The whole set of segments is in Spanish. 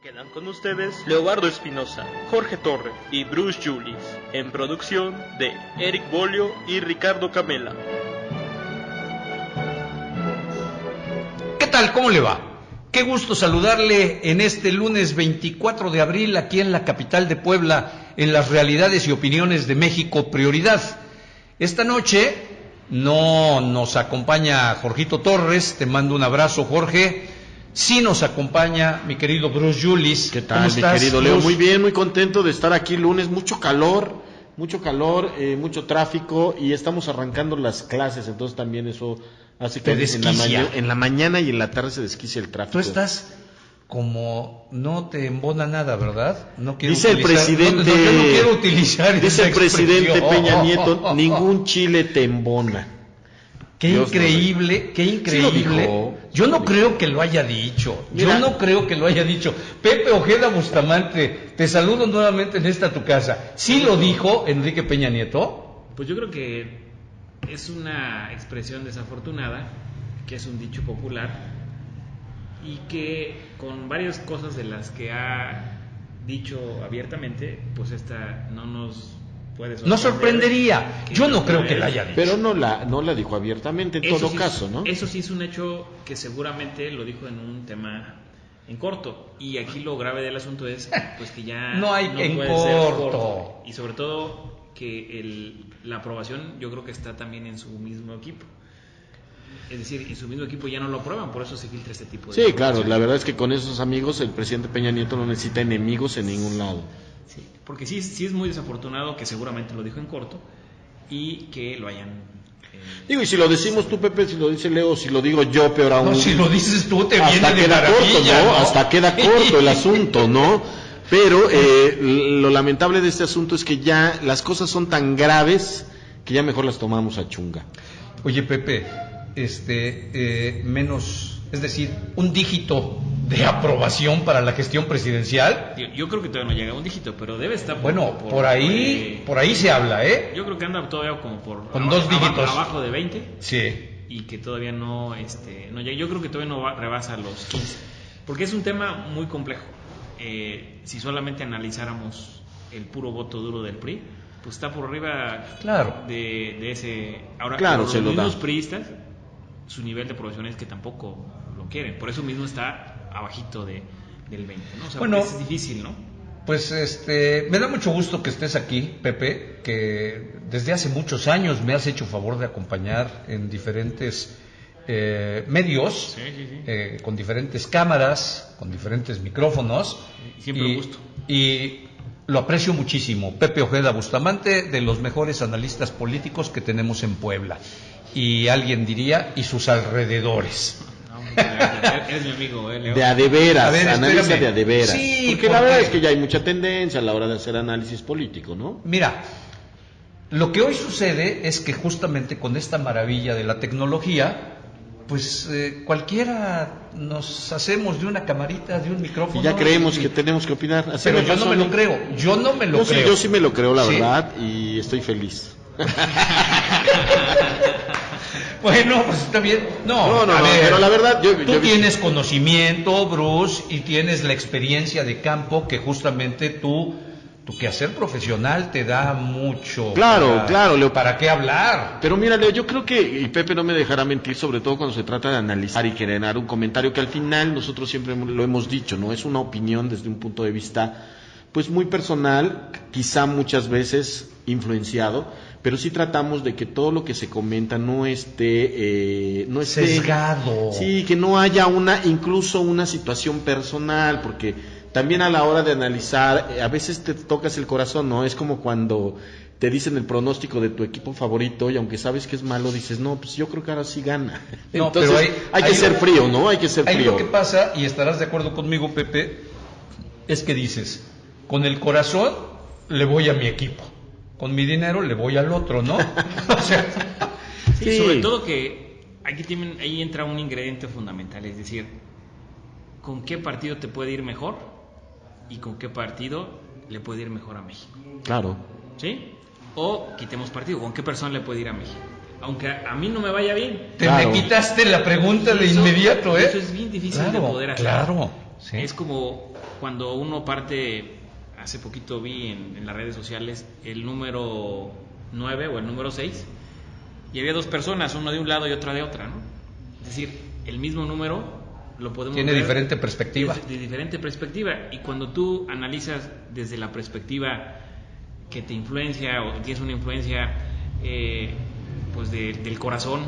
Quedan con ustedes Leobardo Espinosa, Jorge Torre y Bruce Julis, en producción de Eric Bolio y Ricardo Camela. ¿Qué tal? ¿Cómo le va? Qué gusto saludarle en este lunes 24 de abril aquí en la capital de Puebla, en las realidades y opiniones de México Prioridad. Esta noche no nos acompaña Jorgito Torres, te mando un abrazo, Jorge. Sí nos acompaña mi querido Bruce Julis. ¿Qué tal, ¿Cómo estás, mi querido Leo? Bruce? Muy bien, muy contento de estar aquí lunes. Mucho calor, mucho tráfico y estamos arrancando las clases, entonces también eso hace que en la mañana y en la tarde se desquicia el tráfico. Tú estás como no te embona nada, ¿verdad? No quiero dice utilizar, el presidente, yo no quiero utilizar dice esa el presidente expresión. Peña Nieto, ningún chile te embona. Qué Dios increíble, qué increíble. Sí lo dijo, yo no creo que lo haya dicho. Mira. Yo no creo que lo haya dicho. Pepe Ojeda Bustamante, te saludo nuevamente en esta tu casa. ¿Sí lo dijo Enrique Peña Nieto? Pues yo creo que es una expresión desafortunada, que es un dicho popular, y que con varias cosas de las que ha dicho abiertamente, pues esta no nos puede sorprender. No sorprendería. Yo no creo que la haya dicho. Pero no la dijo abiertamente en todo caso, ¿no? Eso sí es un hecho que seguramente lo dijo en un tema en corto, y aquí lo grave del asunto es pues que ya no hay en puede corto. ser corto, y sobre todo que la aprobación yo creo que está también en su mismo equipo. Es decir, en su mismo equipo ya no lo aprueban, por eso se filtra este tipo de Sí, claro, la verdad es que con esos amigos el presidente Peña Nieto no necesita enemigos en ningún lado. Sí, porque sí es muy desafortunado que seguramente lo dijo en corto y que lo hayan... Digo, y si lo decimos tú, Pepe, si lo dice Leo, si lo digo yo, peor aún. No, si lo dices tú, te viene hasta de queda maravilla, corto, ¿no? ¿no? Hasta queda corto el asunto, ¿no? Pero lo lamentable de este asunto es que ya las cosas son tan graves que ya mejor las tomamos a chunga. Oye, Pepe, menos, es decir, un dígito de aprobación para la gestión presidencial. Yo creo que todavía no llega a un dígito, pero debe estar por ahí se habla, ¿eh? Yo creo que anda todavía como con dos dígitos abajo de 20. Sí. Y que todavía no llega. Yo creo que todavía no rebasa los 15, porque es un tema muy complejo. Si solamente analizáramos el puro voto duro del PRI, pues está por arriba, claro, de ese. Ahora, claro, los se lo mismos da. priistas, su nivel de aprobación es que tampoco lo quieren, por eso mismo está abajito del 20, ¿no? O sea, bueno, es difícil, ¿no? Pues me da mucho gusto que estés aquí, Pepe, que desde hace muchos años me has hecho favor de acompañar en diferentes medios, sí. Con diferentes cámaras, con diferentes micrófonos. Siempre un gusto. Y lo aprecio muchísimo. Pepe Ojeda Bustamante, de los mejores analistas políticos que tenemos en Puebla. Y alguien diría, y sus alrededores. Eres mi amigo, Leo. De a de veras, analiza de a de veras. Sí, porque la verdad es que ya hay mucha tendencia a la hora de hacer análisis político, ¿no? Mira, lo que hoy sucede es que justamente con esta maravilla de la tecnología, pues cualquiera nos hacemos de una camarita, de un micrófono. Y ya creemos que tenemos que opinar. Pero yo no me lo creo, Yo sí me lo creo, la verdad, y estoy feliz. Bueno, pues está bien. No, pero la verdad, tú tienes conocimiento, Bruce, y tienes la experiencia de campo que justamente tu quehacer profesional te da mucho. Claro, Leo. ¿Para qué hablar? Pero mira, Leo, yo creo que, y Pepe no me dejará mentir, sobre todo cuando se trata de analizar y generar un comentario que al final nosotros siempre lo hemos dicho, ¿no? Es una opinión desde un punto de vista, pues muy personal, quizá muchas veces influenciado, pero sí tratamos de que todo lo que se comenta no esté sesgado. Sí, que no haya incluso una situación personal, porque también a la hora de analizar, a veces te tocas el corazón, ¿no? Es como cuando te dicen el pronóstico de tu equipo favorito y aunque sabes que es malo, dices, no, pues yo creo que ahora sí gana. No, entonces pero hay que ser frío, ¿no? Hay que ser frío. Ahí lo que pasa, y estarás de acuerdo conmigo, Pepe, es que dices, con el corazón le voy a mi equipo, con mi dinero le voy al otro, ¿no? O sea, sí, sobre todo que ahí entra un ingrediente fundamental, es decir, ¿con qué partido te puede ir mejor y con qué partido le puede ir mejor a México? Claro. ¿Sí? O quitemos partido, ¿con qué persona le puede ir a México? Aunque a mí no me vaya bien. Me quitaste la pregunta de inmediato, ¿eh? Eso es bien difícil de poder hacer. Claro. ¿sí? Es como cuando uno parte, hace poquito vi en las redes sociales el número 9 o el número 6, y había dos personas, uno de un lado y otra de otra, ¿no? Es decir, el mismo número lo podemos Tiene ver diferente perspectiva. de diferente perspectiva, y cuando tú analizas desde la perspectiva que te influencia o tienes una influencia pues del corazón,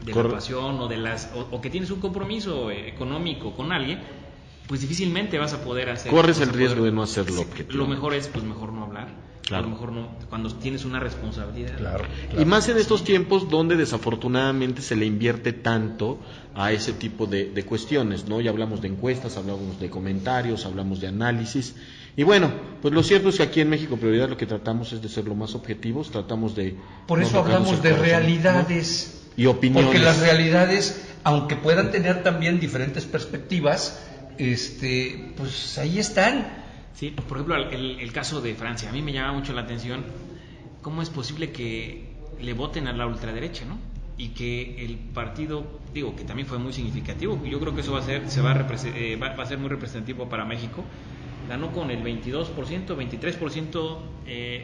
de la pasión o de o que tienes un compromiso económico con alguien, pues difícilmente vas a poder hacer. Corres el riesgo de no hacerlo. Lo mejor es pues mejor no hablar. Claro. A lo mejor no, cuando tienes una responsabilidad. Claro. Y más en estos tiempos donde desafortunadamente se le invierte tanto a ese tipo de cuestiones, ¿no? Ya hablamos de encuestas, hablamos de comentarios, hablamos de análisis. Y bueno, pues lo cierto es que aquí en México Prioridad lo que tratamos es de ser lo más objetivos, tratamos de... Por eso hablamos de realidades, ¿no? Y opiniones. Porque las realidades, aunque puedan tener también diferentes perspectivas, pues ahí están. Sí, por ejemplo, el caso de Francia, a mí me llama mucho la atención cómo es posible que le voten a la ultraderecha, ¿no? Y que el partido, digo, que también fue muy significativo, yo creo que eso va a ser muy representativo para México, ganó con el 22%, 23%,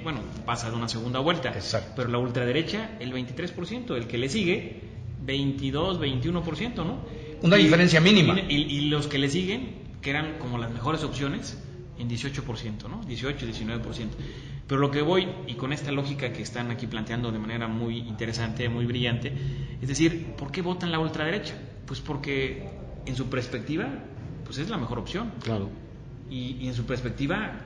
bueno, pasa de una segunda vuelta. Exacto. Pero la ultraderecha, el 23%, el que le sigue, 22, 21%, ¿no? Una diferencia mínima. Y los que le siguen, que eran como las mejores opciones, en 18%, ¿no? 18, 19%. Pero lo que voy, y con esta lógica que están aquí planteando de manera muy interesante, muy brillante, es decir, ¿por qué votan la ultraderecha? Pues porque en su perspectiva, pues es la mejor opción. Claro. Y en su perspectiva,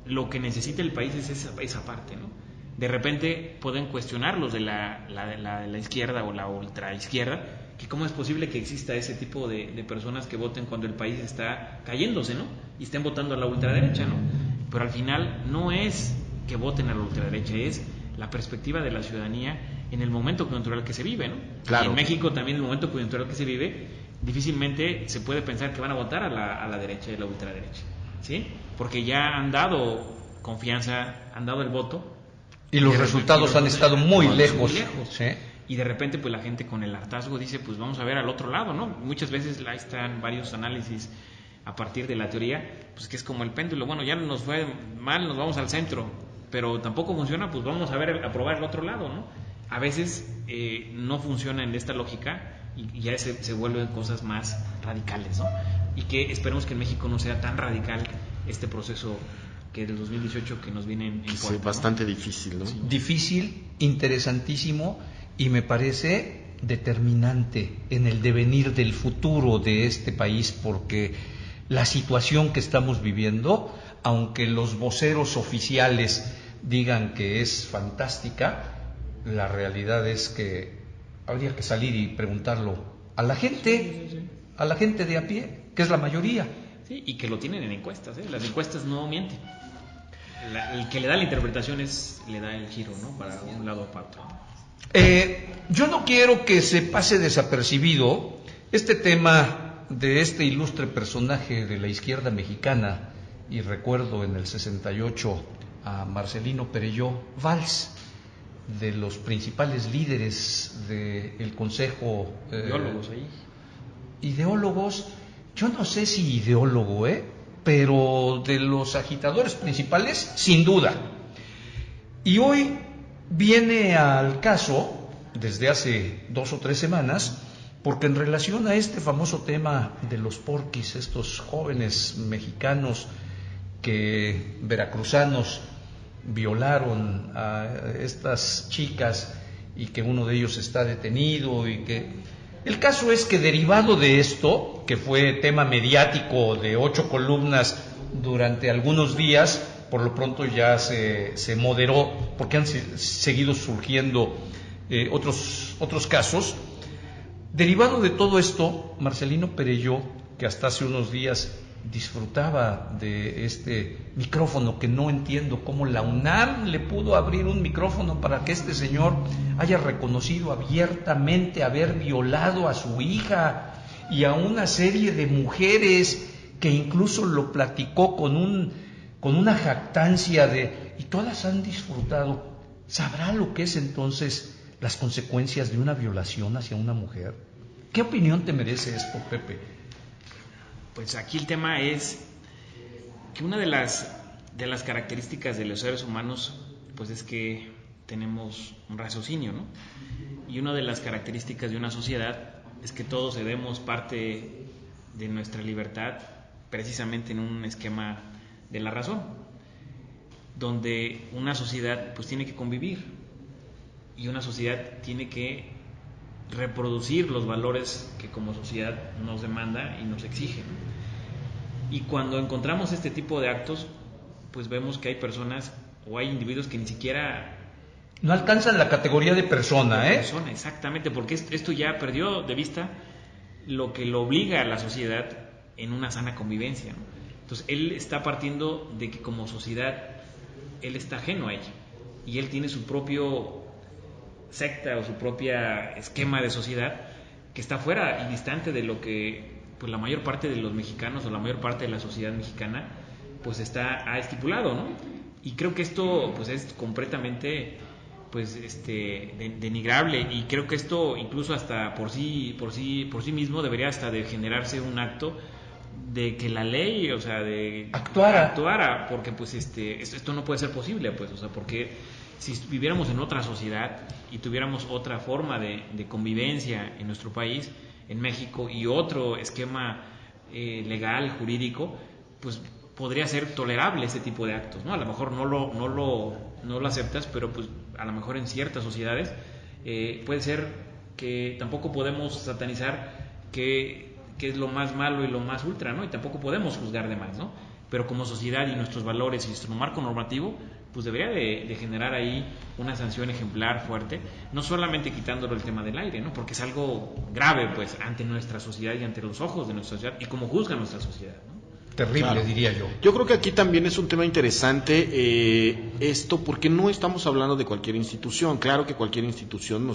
lo que necesita el país es esa parte, ¿no? De repente pueden cuestionar los de la izquierda o la ultraizquierda, que cómo es posible que exista ese tipo de personas que voten cuando el país está cayéndose, ¿no? Y estén votando a la ultraderecha, ¿no? Pero al final no es que voten a la ultraderecha, es la perspectiva de la ciudadanía en el momento coyuntural que se vive, ¿no? Claro. Y en México también el momento coyuntural que se vive, difícilmente se puede pensar que van a votar a la derecha y a la ultraderecha, ¿sí? Porque ya han dado confianza, han dado el voto. Y los resultados han estado muy lejos. ¿Sí? Y de repente pues la gente con el hartazgo dice, pues vamos a ver al otro lado, ¿no? Muchas veces ahí están varios análisis a partir de la teoría, pues que es como el péndulo, bueno, ya nos fue mal, nos vamos al centro, pero tampoco funciona, pues vamos a ver, a probar el otro lado, ¿no? A veces no funciona en esta lógica y ya se vuelven cosas más radicales, ¿no? Y que esperemos que en México no sea tan radical este proceso que del 2018 que nos viene en puerta, sí, bastante, ¿no? Difícil, ¿no? Sí. Difícil, interesantísimo, y me parece determinante en el devenir del futuro de este país, porque la situación que estamos viviendo, aunque los voceros oficiales digan que es fantástica, la realidad es que habría que salir y preguntarlo a la gente, a la gente de a pie, que es la mayoría. Sí, y que lo tienen en encuestas, ¿eh? Las encuestas no mienten. El que le da la interpretación le da el giro, ¿no? Para un lado o para otro. Yo no quiero que se pase desapercibido este tema de este ilustre personaje de la izquierda mexicana, y recuerdo en el 68 a Marcelino Perelló Valls, de los principales líderes del Consejo. Ideólogos ahí. Ideólogos, yo no sé si ideólogo, pero de los agitadores principales, sin duda. Y hoy viene al caso, desde hace 2 o 3 semanas, porque en relación a este famoso tema de los porquis, estos jóvenes mexicanos veracruzanos violaron a estas chicas y que uno de ellos está detenido, y que el caso es que derivado de esto, que fue tema mediático de 8 columnas durante algunos días, por lo pronto ya se moderó, porque han seguido surgiendo otros casos. Derivado de todo esto, Marcelino Perelló, que hasta hace unos días disfrutaba de este micrófono, que no entiendo cómo la UNAM le pudo abrir un micrófono para que este señor haya reconocido abiertamente haber violado a su hija y a una serie de mujeres, que incluso lo platicó con una jactancia y todas han disfrutado. ¿Sabrá lo que es entonces las consecuencias de una violación hacia una mujer? ¿Qué opinión te merece esto, Pepe? Pues aquí el tema es que una de las características de los seres humanos pues es que tenemos un raciocinio, ¿no? Y una de las características de una sociedad es que todos cedemos parte de nuestra libertad precisamente en un esquema de la razón, donde una sociedad pues tiene que convivir y una sociedad tiene que reproducir los valores que como sociedad nos demanda y nos exige. Y cuando encontramos este tipo de actos, pues vemos que hay personas o hay individuos que ni siquiera no alcanzan la categoría de persona, persona, exactamente, porque esto ya perdió de vista lo que lo obliga a la sociedad en una sana convivencia, ¿no? Entonces él está partiendo de que como sociedad él está ajeno a ella y él tiene su propio secta o su propia esquema de sociedad que está fuera y distante de lo que pues la mayor parte de los mexicanos o la mayor parte de la sociedad mexicana pues ha estipulado, ¿no? Y creo que esto pues es completamente pues denigrable, y creo que esto incluso hasta por sí mismo debería hasta de generarse un acto de que la ley, o sea, de actuara, porque pues esto no puede ser posible, pues, o sea, porque si viviéramos en otra sociedad y tuviéramos otra forma de convivencia en nuestro país, en México, y otro esquema legal, jurídico, pues podría ser tolerable ese tipo de actos, ¿no? A lo mejor no lo aceptas, pero pues a lo mejor en ciertas sociedades puede ser que tampoco podemos satanizar que es lo más malo y lo más ultra, ¿no? Y tampoco podemos juzgar de más, ¿no? Pero como sociedad y nuestros valores y nuestro marco normativo, pues debería de generar ahí una sanción ejemplar fuerte, no solamente quitándolo el tema del aire, ¿no? Porque es algo grave, pues, ante nuestra sociedad y ante los ojos de nuestra sociedad y como juzga nuestra sociedad, ¿no? Terrible, claro, diría yo. Yo creo que aquí también es un tema interesante esto, porque no estamos hablando de cualquier institución. Claro que cualquier institución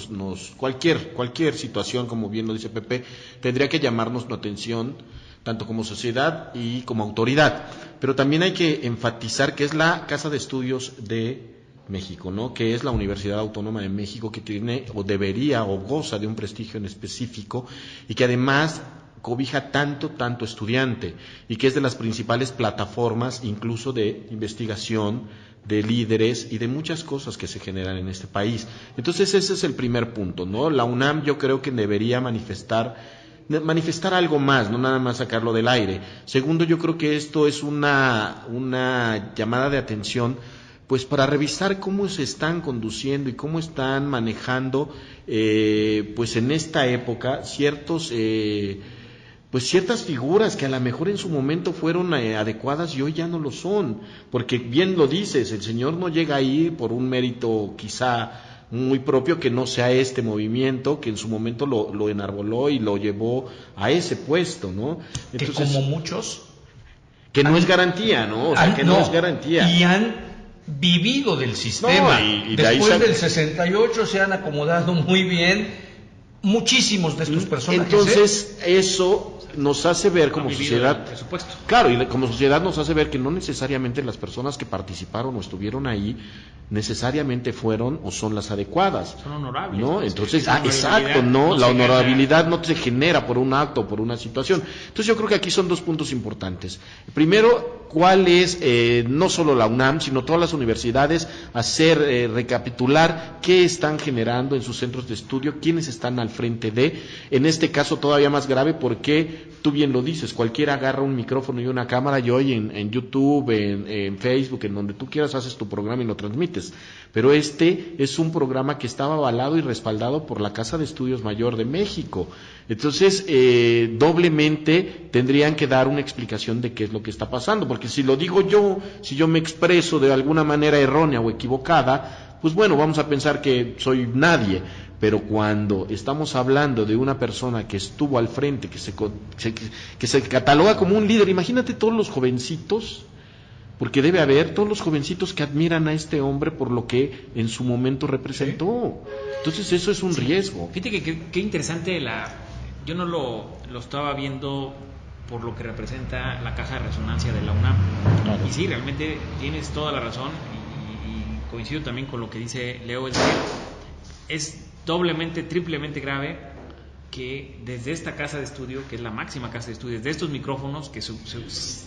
cualquier situación, como bien lo dice Pepe, tendría que llamarnos la atención, tanto como sociedad y como autoridad. Pero también hay que enfatizar que es la Casa de Estudios de México, ¿no? Que es la Universidad Autónoma de México, que tiene o debería o goza de un prestigio en específico y que además cobija tanto estudiante, y que es de las principales plataformas incluso de investigación, de líderes y de muchas cosas que se generan en este país. Entonces ese es el primer punto, ¿no? La UNAM yo creo que debería manifestar algo más, no nada más sacarlo del aire. Segundo, yo creo que esto es una llamada de atención pues para revisar cómo se están conduciendo y cómo están manejando pues en esta época ciertas figuras que a lo mejor en su momento fueron adecuadas y hoy ya no lo son, porque bien lo dices, el señor no llega ahí por un mérito quizá muy propio, que no sea este movimiento que en su momento lo enarboló y lo llevó a ese puesto, ¿no? Entonces, que como muchos que no es garantía, ¿no? O sea, que no es garantía. Y han vivido del sistema. No, y después del 68 se han acomodado muy bien muchísimos de estos personajes. Entonces, eso nos hace ver como sociedad, claro, y como sociedad nos hace ver que no necesariamente las personas que participaron o estuvieron ahí necesariamente fueron o son las adecuadas. Son honorables, ¿no? Entonces, exacto, no, la honorabilidad no se genera por un acto o por una situación. Entonces yo creo que aquí son dos puntos importantes. Primero, cuál es, no solo la UNAM, sino todas las universidades, hacer recapitular qué están generando en sus centros de estudio, quiénes están al frente de, en este caso todavía más grave, porque tú bien lo dices, cualquiera agarra un micrófono y una cámara y hoy en YouTube, en Facebook, en donde tú quieras haces tu programa y lo transmites. Pero este es un programa que estaba avalado y respaldado por la Casa de Estudios Mayor de México. Entonces, doblemente tendrían que dar una explicación de qué es lo que está pasando, porque si lo digo yo, si yo me expreso de alguna manera errónea o equivocada, pues bueno, vamos a pensar que soy nadie. Pero cuando estamos hablando de una persona que estuvo al frente, que se cataloga como un líder, imagínate todos los jovencitos, porque debe haber todos los jovencitos que admiran a este hombre por lo que en su momento representó. Entonces eso es un riesgo. Fíjate que qué interesante, yo no lo estaba viendo por lo que representa la caja de resonancia de la UNAM. Claro. Y sí, realmente tienes toda la razón, y coincido también con lo que dice Leo, es doblemente, triplemente grave que desde esta casa de estudio, que es la máxima casa de estudio, desde estos micrófonos, que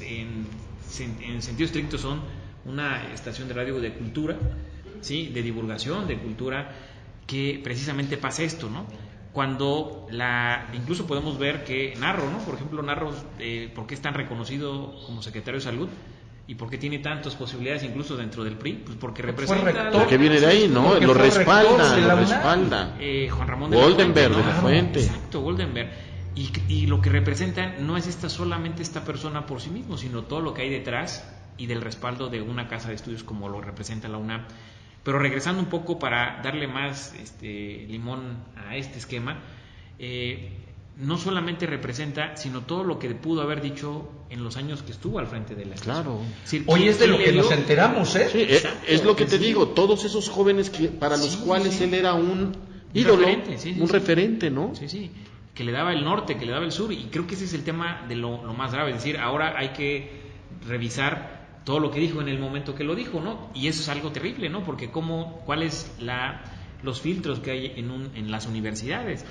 en sentido estricto son una estación de radio de cultura, ¿sí? De divulgación, de cultura, que precisamente pasa esto, ¿no? Cuando incluso podemos ver que Narro, ¿no? Por ejemplo, Narro, ¿por qué es tan reconocido como secretario de Salud? ¿Y por qué tiene tantas posibilidades incluso dentro del PRI? Pues porque representa... Porque viene de ahí, ¿no? Lo respalda. Juan Ramón Goldenberg de la Fuente. Exacto, Goldenberg. Y lo que representan no es solamente esta persona por sí mismo, sino todo lo que hay detrás y del respaldo de una casa de estudios como lo representa la UNAM. Pero regresando un poco para darle más limón a este esquema, no solamente representa, sino todo lo que pudo haber dicho en los años que estuvo al frente de la estación. Claro. Hoy es de lo que nos enteramos, ¿eh? Sí, es lo que te digo, todos esos jóvenes para los cuales él era un ídolo, un referente, ¿no? Sí, sí, que le daba el norte, que le daba el sur, y creo que ese es el tema de lo más grave, es decir, ahora hay que revisar todo lo que dijo en el momento que lo dijo, ¿no? Y eso es algo terrible, ¿no? Porque ¿cuáles los filtros que hay en las universidades?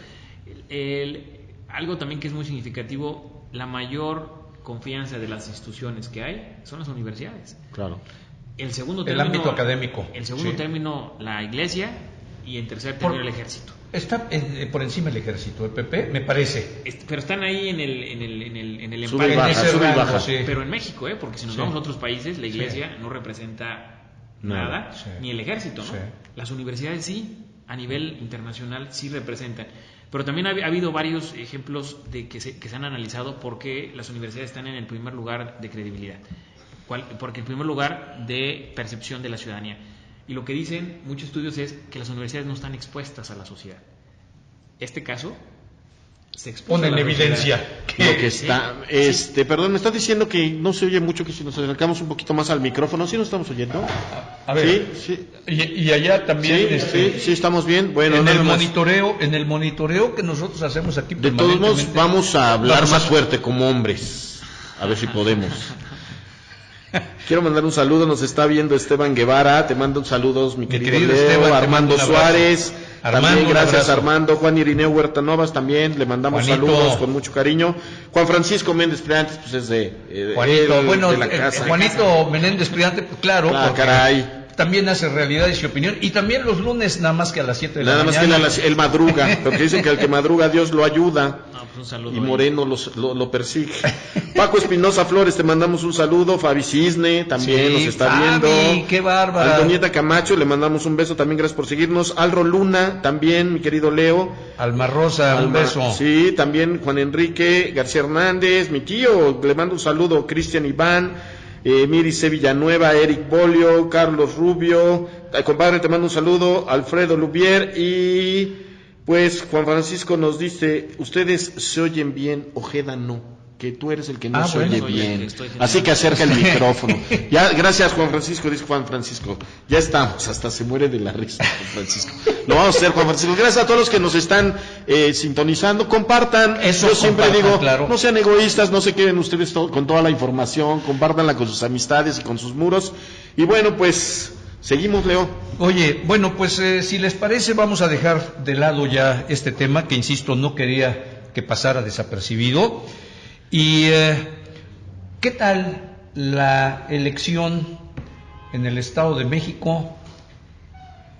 Algo también que es muy significativo, la mayor confianza de las instituciones que hay son las universidades. Claro. El segundo término, el ámbito académico. El segundo término, la iglesia, y en tercer término, el ejército. Está por encima el ejército, el PP, me parece. Pero están ahí en el sube empate. y baja. Sí. Pero en México, porque si nos vamos a otros países, la iglesia no representa nada, ni el ejército, ¿no? Sí. Las universidades sí, a nivel internacional sí representan. Pero también ha habido varios ejemplos de que se han analizado por qué las universidades están en el primer lugar de credibilidad. Porque el primer lugar de percepción de la ciudadanía. Y lo que dicen muchos estudios es que las universidades no están expuestas a la sociedad. Este caso se expone en evidencia lo que está. Perdón, me estás diciendo que no se oye mucho, que si nos acercamos un poquito más al micrófono, ¿sí nos estamos oyendo? A ver, sí. Y allá también. Sí, estamos bien. Bueno, en el monitoreo que nosotros hacemos aquí. De todos modos, vamos a hablar más fuerte como hombres, a ver si podemos. Quiero mandar un saludo, nos está viendo Esteban Guevara, te mando un saludo, mi querido Leo, Esteban, Armando Suárez, también gracias Armando, Juan Irineo Huerta Novas también, le mandamos saludos con mucho cariño. Juan Francisco Méndez Priantes, pues es de la casa. Juanito Menéndez Priantes, pues claro, caray. También hace realidades y opinión, y también los lunes nada más que a las 7 de la mañana. Nada más que él madruga, porque dicen que al que madruga Dios lo ayuda. Un saludo y Moreno lo persigue. Paco Espinosa Flores, te mandamos un saludo. Fabi Cisne también nos está viendo. Qué bárbara. Antonieta Camacho, le mandamos un beso, también gracias por seguirnos. Alro Luna, también, mi querido Leo. Alma Rosa, un beso. Sí, también Juan Enrique García Hernández, mi tío, le mando un saludo. Cristian Iván, Miri C. Villanueva, Eric Bolio, Carlos Rubio, compadre, te mando un saludo. Alfredo Lubier y... Pues Juan Francisco nos dice, ustedes se oyen bien, Ojeda no, que tú eres el que no se oye bien, así que acerca el micrófono. Ya, gracias Juan Francisco, dice Juan Francisco, ya estamos, hasta se muere de la risa Juan Francisco. Lo vamos a hacer, Juan Francisco. Gracias a todos los que nos están sintonizando, compartan. Yo siempre digo, claro, no sean egoístas, no se queden ustedes con toda la información, compártanla con sus amistades y con sus muros. Y bueno, pues... Seguimos, Leo. Oye, bueno, pues si les parece vamos a dejar de lado ya este tema que, insisto, no quería que pasara desapercibido. Y ¿qué tal la elección en el Estado de México,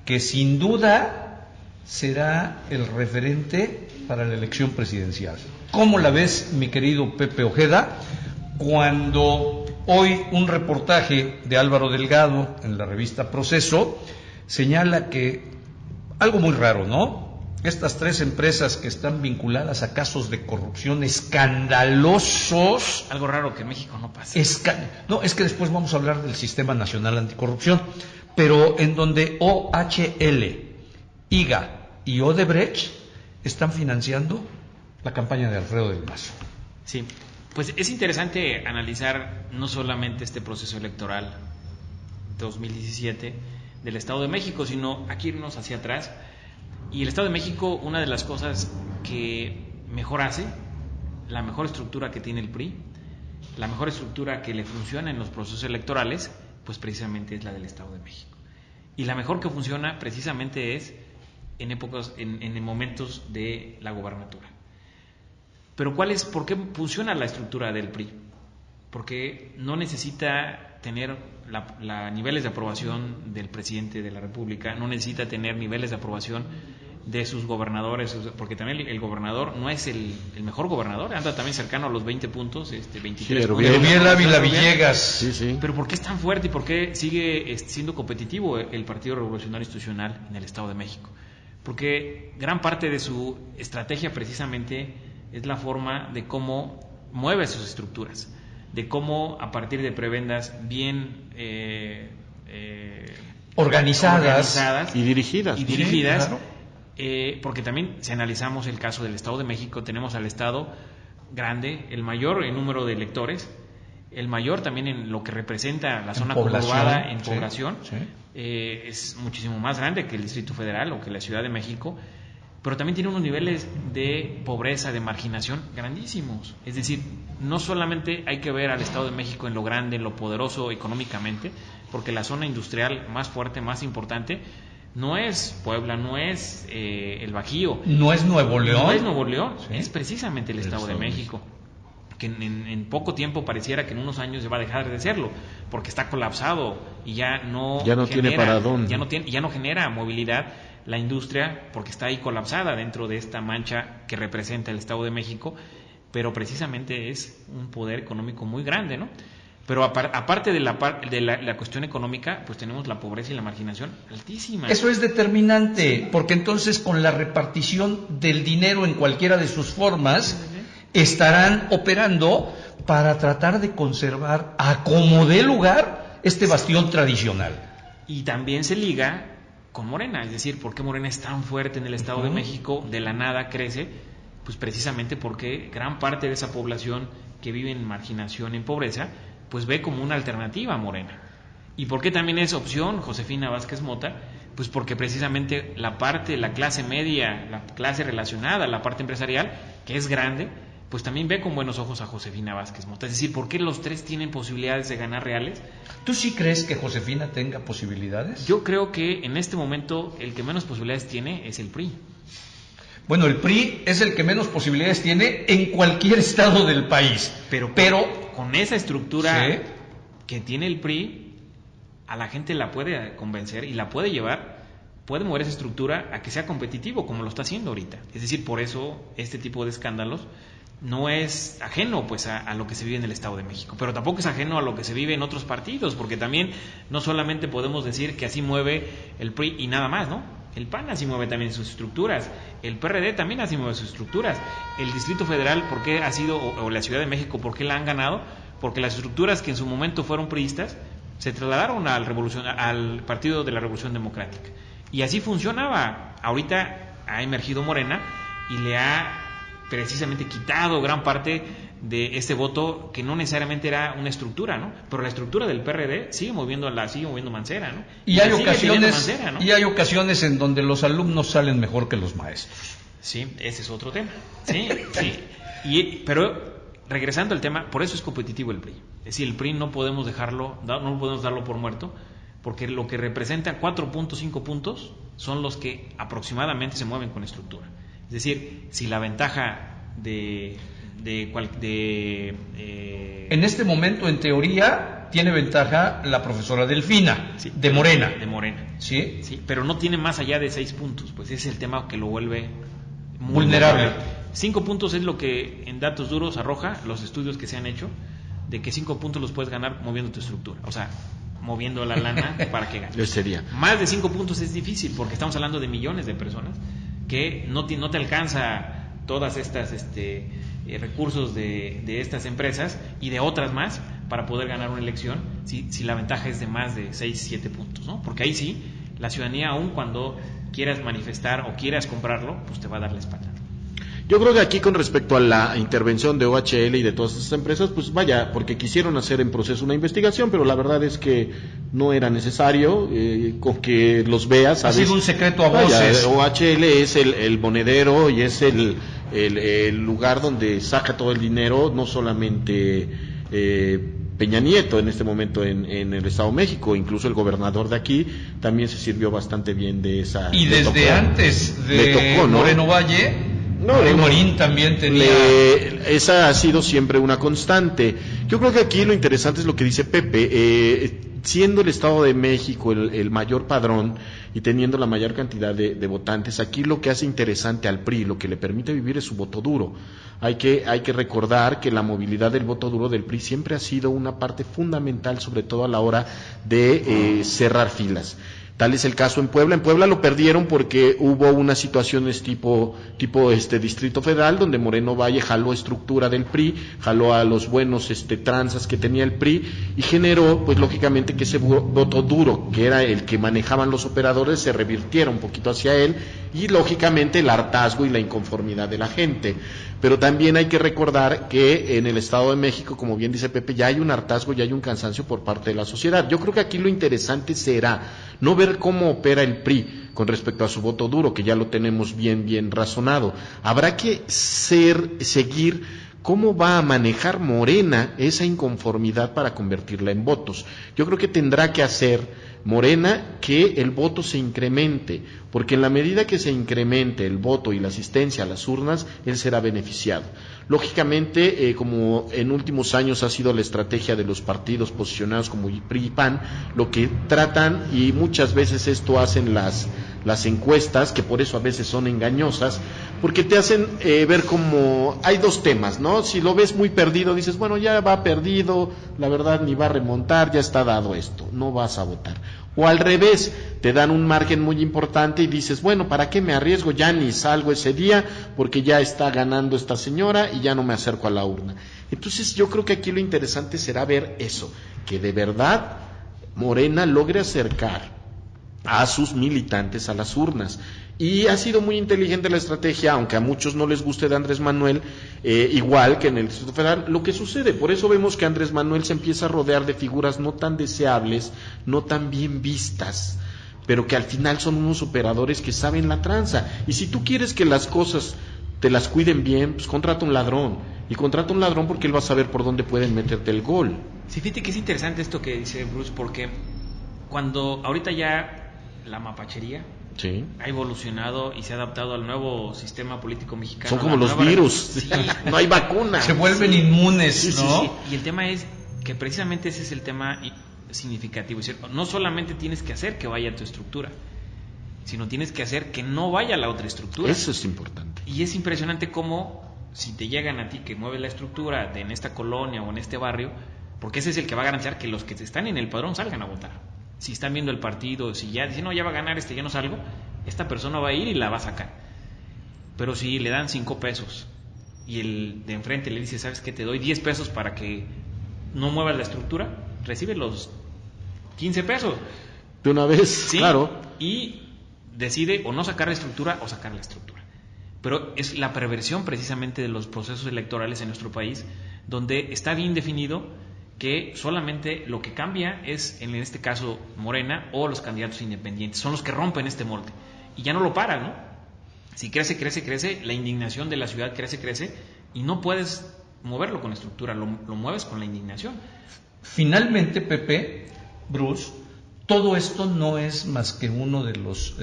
que sin duda será el referente para la elección presidencial? ¿Cómo la ves, mi querido Pepe Ojeda, cuando... Hoy un reportaje de Álvaro Delgado en la revista Proceso señala que algo muy raro, ¿no? Estas 3 empresas que están vinculadas a casos de corrupción escandalosos. Algo raro que en México no pasa. No, es que después vamos a hablar del Sistema Nacional Anticorrupción, pero en donde OHL, IGA y Odebrecht están financiando la campaña de Alfredo del Mazo. Sí. Pues es interesante analizar no solamente este proceso electoral 2017 del Estado de México, sino aquí irnos hacia atrás. Y el Estado de México, una de las cosas que mejor hace, la mejor estructura que tiene el PRI, la mejor estructura que le funciona en los procesos electorales, pues precisamente es la del Estado de México. Y la mejor que funciona precisamente es en momentos de la gobernatura. Pero ¿por qué funciona la estructura del PRI? Porque no necesita tener niveles de aprobación del presidente de la República, no necesita tener niveles de aprobación de sus gobernadores, porque también el gobernador no es el mejor gobernador, anda también cercano a los 20 puntos, 23 puntos. Erubiel Ávila Villegas. Sí. Pero ¿por qué es tan fuerte y por qué sigue siendo competitivo el Partido Revolucionario Institucional en el Estado de México? Porque gran parte de su estrategia precisamente es la forma de cómo mueve sus estructuras, de cómo a partir de prebendas bien organizadas y dirigidas. Sí, claro. Porque también si analizamos el caso del Estado de México, tenemos al Estado grande, el mayor en número de electores, el mayor también en lo que representa la zona conurbada en población, es muchísimo más grande que el Distrito Federal o que la Ciudad de México, pero también tiene unos niveles de pobreza, de marginación grandísimos. Es decir, no solamente hay que ver al Estado de México en lo grande, en lo poderoso económicamente, porque la zona industrial más fuerte, más importante, no es Puebla, no es el Bajío. No es Nuevo León. No es Nuevo León, es precisamente el Estado de México, que en poco tiempo pareciera que en unos años ya va a dejar de serlo, porque está colapsado y ya no tiene para dónde. Ya no genera movilidad la industria, porque está ahí colapsada dentro de esta mancha que representa el Estado de México, pero precisamente es un poder económico muy grande, ¿no? Pero aparte de la cuestión económica, pues tenemos la pobreza y la marginación altísima. Eso es determinante, porque entonces con la repartición del dinero en cualquiera de sus formas, estarán operando para tratar de conservar a como dé lugar este bastión tradicional. Y también se liga con Morena, es decir, ¿por qué Morena es tan fuerte en el Estado de México? De la nada crece, pues precisamente porque gran parte de esa población que vive en marginación, en pobreza, pues ve como una alternativa a Morena. ¿Y por qué también es opción Josefina Vázquez Mota? Pues porque precisamente la clase media, la clase relacionada, la parte empresarial, que es grande, pues también ve con buenos ojos a Josefina Vázquez Mota. Es decir, ¿por qué los tres tienen posibilidades de ganar reales? ¿Tú sí crees que Josefina tenga posibilidades? Yo creo que en este momento el que menos posibilidades tiene es el PRI. Bueno, el PRI es el que menos posibilidades tiene en cualquier estado del país. Pero con esa estructura que tiene el PRI, a la gente la puede convencer y la puede llevar, puede mover esa estructura a que sea competitivo, como lo está haciendo ahorita. Es decir, por eso este tipo de escándalos no es ajeno pues a lo que se vive en el Estado de México, pero tampoco es ajeno a lo que se vive en otros partidos, porque también no solamente podemos decir que así mueve el PRI y nada más, ¿no? El PAN así mueve también sus estructuras, el PRD también así mueve sus estructuras, el Distrito Federal, ¿por qué ha sido, o la Ciudad de México, por qué la han ganado? Porque las estructuras que en su momento fueron priistas se trasladaron al Partido de la Revolución Democrática, y así funcionaba. Ahorita ha emergido Morena y le ha precisamente quitado gran parte de este voto que no necesariamente era una estructura, ¿no? Pero la estructura del PRD sigue moviendo Mancera, ¿no? Y hay ocasiones en donde los alumnos salen mejor que los maestros. Sí, ese es otro tema. Sí. Pero regresando al tema, por eso es competitivo el PRI. Es decir, el PRI no podemos darlo por muerto, porque lo que representa 4.5 puntos son los que aproximadamente se mueven con estructura. Es decir, si la ventaja en este momento, en teoría, tiene ventaja la profesora Delfina, de Morena. De Morena. ¿Sí? Sí, pero no tiene más allá de 6 puntos, pues ese es el tema que lo vuelve muy vulnerable. 5 puntos es lo que en datos duros arroja los estudios que se han hecho, de que 5 puntos los puedes ganar moviendo tu estructura, o sea, moviendo la lana para que ganes. Sería. Más de 5 puntos es difícil, porque estamos hablando de millones de personas que no te alcanza todas estas recursos de estas empresas y de otras más para poder ganar una elección si la ventaja es de más de 6-7 puntos, ¿no? Porque ahí sí, la ciudadanía, aun cuando quieras manifestar o quieras comprarlo, pues te va a dar la espalda. Yo creo que aquí, con respecto a la intervención de OHL y de todas estas empresas, pues vaya, porque quisieron hacer en proceso una investigación, pero la verdad es que no era necesario, con que los veas. Ha sido un secreto a voces. OHL es el monedero y es el lugar donde saca todo el dinero, no solamente Peña Nieto en este momento en el Estado de México, incluso el gobernador de aquí también se sirvió bastante bien de esa. Y desde antes de tocó, ¿no? Moreno Valle, Morín también tenía... esa ha sido siempre una constante. Yo creo que aquí lo interesante es lo que dice Pepe, siendo el Estado de México el mayor padrón y teniendo la mayor cantidad de votantes, aquí lo que hace interesante al PRI, lo que le permite vivir es su voto duro. Hay que recordar que la movilidad del voto duro del PRI siempre ha sido una parte fundamental, sobre todo a la hora de cerrar filas. Tal es el caso en Puebla. En Puebla lo perdieron porque hubo unas situaciones tipo Distrito Federal, donde Moreno Valle jaló estructura del PRI, jaló a los buenos tranzas que tenía el PRI y generó, pues lógicamente, que ese voto duro, que era el que manejaban los operadores, se revirtiera un poquito hacia él y lógicamente el hartazgo y la inconformidad de la gente. Pero también hay que recordar que en el Estado de México, como bien dice Pepe, ya hay un hartazgo, ya hay un cansancio por parte de la sociedad. Yo creo que aquí lo interesante será no ver cómo opera el PRI con respecto a su voto duro, que ya lo tenemos bien razonado. Habrá que seguir cómo va a manejar Morena esa inconformidad para convertirla en votos. Yo creo que tendrá que hacer Morena que el voto se incremente, porque en la medida que se incremente el voto y la asistencia a las urnas, él será beneficiado. Lógicamente, como en últimos años ha sido la estrategia de los partidos posicionados como PRI y PAN, lo que tratan, y muchas veces esto hacen las encuestas, que por eso a veces son engañosas, porque te hacen ver como, hay dos temas, ¿no? Si lo ves muy perdido, dices, bueno, ya va perdido, la verdad ni va a remontar, ya está dado esto, no vas a votar. O al revés, te dan un margen muy importante y dices, bueno, ¿para qué me arriesgo? Ya ni salgo ese día porque ya está ganando esta señora y ya no me acerco a la urna. Entonces yo creo que aquí lo interesante será ver eso, que de verdad Morena logre acercar a sus militantes a las urnas. Y ha sido muy inteligente la estrategia, aunque a muchos no les guste, de Andrés Manuel, igual que en el Distrito Federal, lo que sucede. Por eso vemos que Andrés Manuel se empieza a rodear de figuras no tan deseables, no tan bien vistas, pero que al final son unos operadores que saben la tranza. Y si tú quieres que las cosas te las cuiden bien, pues contrata un ladrón. Y contrata un ladrón porque él va a saber por dónde pueden meterte el gol. Sí, fíjate que es interesante esto que dice Bruce, porque cuando ahorita ya la mapachería sí ha evolucionado y se ha adaptado al nuevo sistema político mexicano. Son como los virus, sí. No hay vacuna. Se vuelven inmunes, ¿no? Sí. Y el tema es que precisamente ese es el tema significativo. Es decir, no solamente tienes que hacer que vaya a tu estructura, sino tienes que hacer que no vaya a la otra estructura. Eso es importante. Y es impresionante cómo, si te llegan a ti que mueves la estructura en esta colonia o en este barrio, porque ese es el que va a garantizar que los que están en el padrón salgan a votar. Si están viendo el partido, si ya dicen, no, ya va a ganar ya no salgo, esta persona va a ir y la va a sacar. Pero si le dan 5 pesos y el de enfrente le dice, ¿sabes qué? Te doy 10 pesos para que no muevas la estructura, recibe los 15 pesos. De una vez, ¿sí? Claro. Y decide o no sacar la estructura o sacar la estructura. Pero es la perversión precisamente de los procesos electorales en nuestro país, donde está bien definido que solamente lo que cambia es, en este caso, Morena o los candidatos independientes. Son los que rompen este molde. Y ya no lo paran, ¿no? Si crece, la indignación de la ciudad crece, y no puedes moverlo con estructura, lo mueves con la indignación. Finalmente, Pepe, Bruce, todo esto no es más que uno de los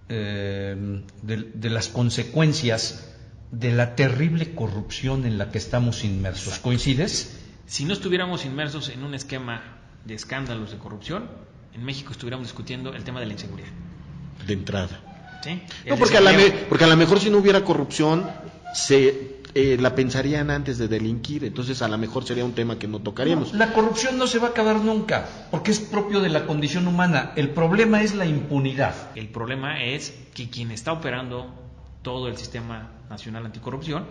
de las consecuencias de la terrible corrupción en la que estamos inmersos. Exacto. ¿Coincides? Si no estuviéramos inmersos en un esquema de escándalos de corrupción, en México estuviéramos discutiendo el tema de la inseguridad. De entrada. ¿Sí? No, porque a lo mejor si no hubiera corrupción, la pensarían antes de delinquir, entonces a lo mejor sería un tema que no tocaríamos. No, la corrupción no se va a acabar nunca, porque es propio de la condición humana. El problema es la impunidad. El problema es que quien está operando todo el sistema nacional anticorrupción,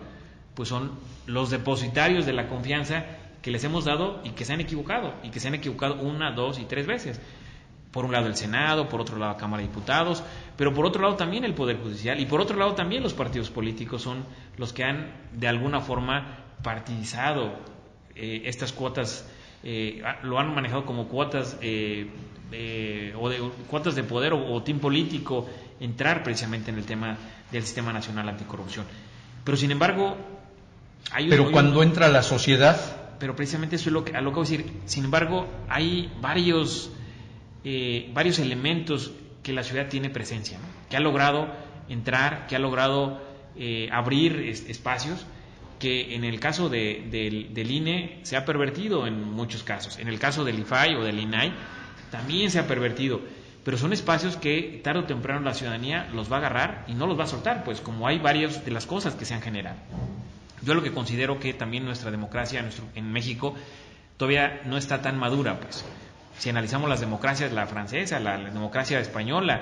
pues son los depositarios de la confianza que les hemos dado y que se han equivocado, 1, 2 y 3 veces. Por un lado el Senado, por otro lado la Cámara de Diputados, pero por otro lado también el Poder Judicial y por otro lado también los partidos políticos son los que han de alguna forma partidizado estas cuotas, lo han manejado como cuotas cuotas de poder o team político, entrar precisamente en el tema del Sistema Nacional Anticorrupción. Pero sin embargo cuando entra la sociedad, pero precisamente eso es a lo que voy a decir. Sin embargo, hay varios elementos que la ciudad tiene presencia, ¿no? Que ha logrado entrar, que ha logrado abrir espacios que en el caso del INE se ha pervertido en muchos casos. En el caso del IFAI o del INAI también se ha pervertido, pero son espacios que tarde o temprano la ciudadanía los va a agarrar y no los va a soltar, pues como hay varias de las cosas que se han generado. Yo lo que considero que también nuestra democracia en México todavía no está tan madura, pues. Si analizamos las democracias, la francesa, la democracia española,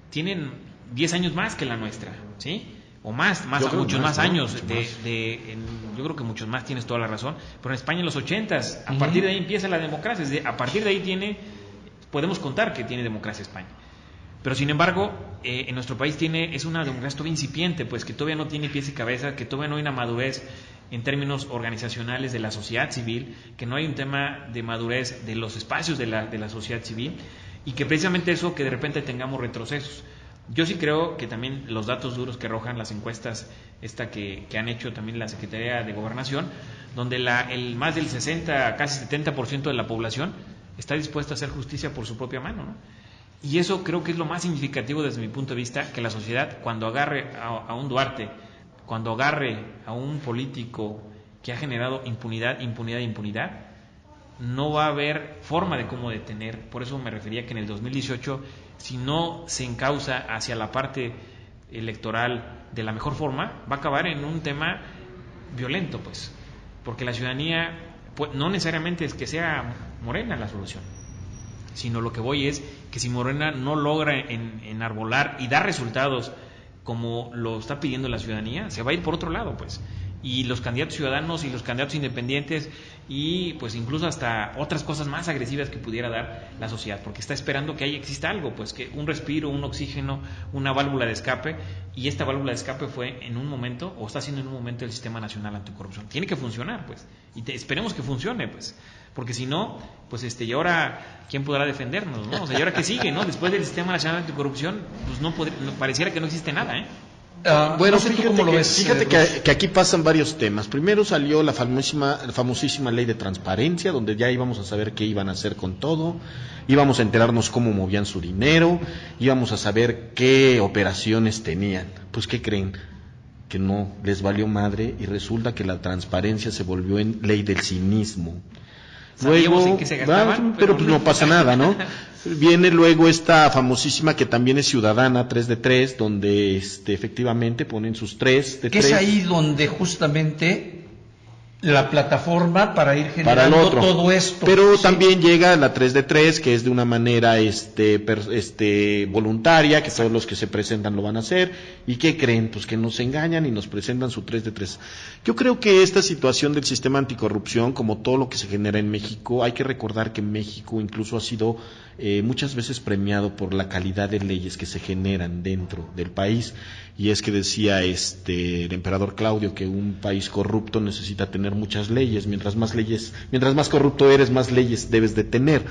tienen 10 años más que la nuestra, ¿sí? O más muchos más años, yo creo que muchos más, tienes toda la razón, pero en España en los 80s, a partir de ahí empieza la democracia, a partir de ahí podemos contar que tiene democracia España. Pero sin embargo, en nuestro país es una democracia todavía incipiente, pues que todavía no tiene pies y cabeza, que todavía no hay una madurez en términos organizacionales de la sociedad civil, que no hay un tema de madurez de los espacios de la sociedad civil, y que precisamente eso, que de repente tengamos retrocesos. Yo sí creo que también los datos duros que arrojan las encuestas que han hecho también la Secretaría de Gobernación, donde el más del 60, casi 70% de la población está dispuesta a hacer justicia por su propia mano, ¿no? Y eso creo que es lo más significativo desde mi punto de vista, que la sociedad, cuando agarre a un Duarte, cuando agarre a un político que ha generado impunidad, no va a haber forma de cómo detener. Por eso me refería que en el 2018, si no se encausa hacia la parte electoral de la mejor forma, va a acabar en un tema violento, pues, porque la ciudadanía, pues, no necesariamente es que sea Morena la solución, sino lo que voy es que si Morena no logra enarbolar y dar resultados como lo está pidiendo la ciudadanía, se va a ir por otro lado, pues. Y los candidatos ciudadanos y los candidatos independientes y pues incluso hasta otras cosas más agresivas que pudiera dar la sociedad, porque está esperando que ahí exista algo, pues que un respiro, un oxígeno, una válvula de escape, y esta válvula de escape fue en un momento, o está siendo en un momento, el Sistema Nacional Anticorrupción. Tiene que funcionar, pues, y esperemos que funcione, pues, porque si no, pues y ahora, ¿quién podrá defendernos, no? O sea, ¿y ahora qué sigue, no? Después del Sistema Nacional Anticorrupción, pues pareciera que no existe nada, ¿eh? Bueno, fíjate que aquí pasan varios temas. Primero salió la famosísima ley de transparencia, donde ya íbamos a saber qué iban a hacer con todo, íbamos a enterarnos cómo movían su dinero, íbamos a saber qué operaciones tenían. Pues, ¿qué creen? Que no, les valió madre, y resulta que la transparencia se volvió en ley del cinismo. Luego, en qué se gastaban, pero pues no pasa nada, ¿no? Viene luego esta famosísima, que también es ciudadana, 3 de 3, donde efectivamente ponen sus 3 de 3. Que es ahí donde justamente la plataforma para ir generando todo esto. Pero sí, también llega la 3 de 3, que es de una manera voluntaria, que todos los que se presentan lo van a hacer. ¿Y qué creen? Pues que nos engañan y nos presentan su 3 de 3. Yo creo que esta situación del sistema anticorrupción, como todo lo que se genera en México, hay que recordar que México incluso ha sido muchas veces premiado por la calidad de leyes que se generan dentro del país. Y es que decía el emperador Claudio que un país corrupto necesita tener muchas leyes. Mientras más corrupto eres, más leyes debes de tener.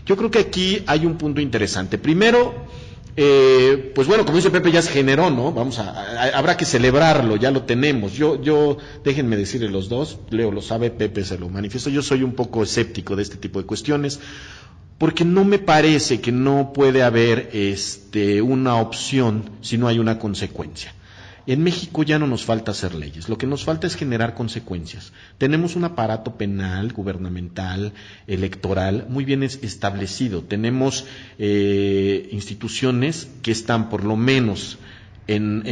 Yo creo que aquí hay un punto interesante. Primero, pues bueno, como dice Pepe, ya se generó, ¿no? Habrá que celebrarlo, ya lo tenemos. Yo déjenme decirle los dos, Leo lo sabe, Pepe se lo manifiesto, yo soy un poco escéptico de este tipo de cuestiones, porque no me parece que no puede haber una opción si no hay una consecuencia. En México ya no nos falta hacer leyes, lo que nos falta es generar consecuencias. Tenemos un aparato penal, gubernamental, electoral muy bien establecido. Tenemos instituciones que están por lo menos en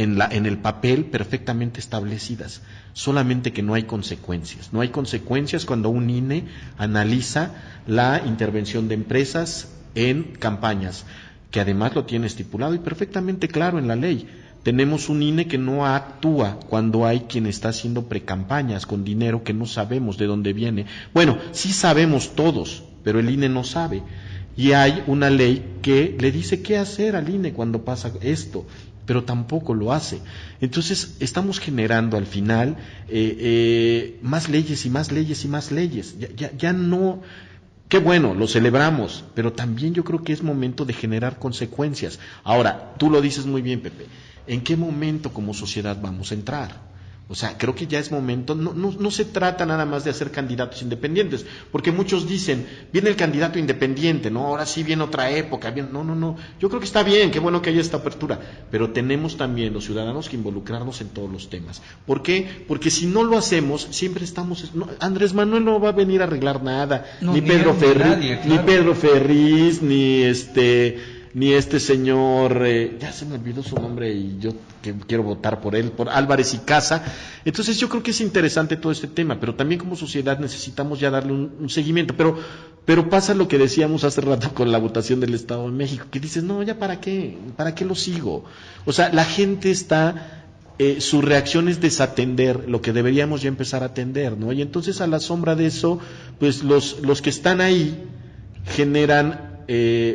el papel perfectamente establecidas, solamente que no hay consecuencias. No hay consecuencias cuando un INE analiza la intervención de empresas en campañas, que además lo tiene estipulado y perfectamente claro en la ley. Tenemos un INE que no actúa cuando hay quien está haciendo precampañas con dinero que no sabemos de dónde viene. Bueno, sí sabemos todos, pero el INE no sabe. Y hay una ley que le dice qué hacer al INE cuando pasa esto, pero tampoco lo hace. Entonces estamos generando al final más leyes y más leyes y más leyes. Ya no. Qué bueno, lo celebramos, pero también yo creo que es momento de generar consecuencias. Ahora, tú lo dices muy bien, Pepe, ¿en qué momento como sociedad vamos a entrar? O sea, creo que ya es momento, no se trata nada más de hacer candidatos independientes, porque muchos dicen, viene el candidato independiente, ¿no? Ahora sí viene otra época, no, yo creo que está bien, qué bueno que haya esta apertura, pero tenemos también los ciudadanos que involucrarnos en todos los temas. ¿Por qué? Porque si no lo hacemos, siempre estamos, Andrés Manuel no va a venir a arreglar nada, ni Pedro Ferriz, ni este señor, ya se me olvidó su nombre y yo que quiero votar por él, por Álvarez y Casa. Entonces yo creo que es interesante todo este tema, pero también como sociedad necesitamos ya darle un seguimiento, pero pasa lo que decíamos hace rato con la votación del Estado de México, que dices, no, ya para qué lo sigo. O sea, la gente está, su reacción es desatender lo que deberíamos ya empezar a atender, ¿no? Y entonces a la sombra de eso, pues los que están ahí generan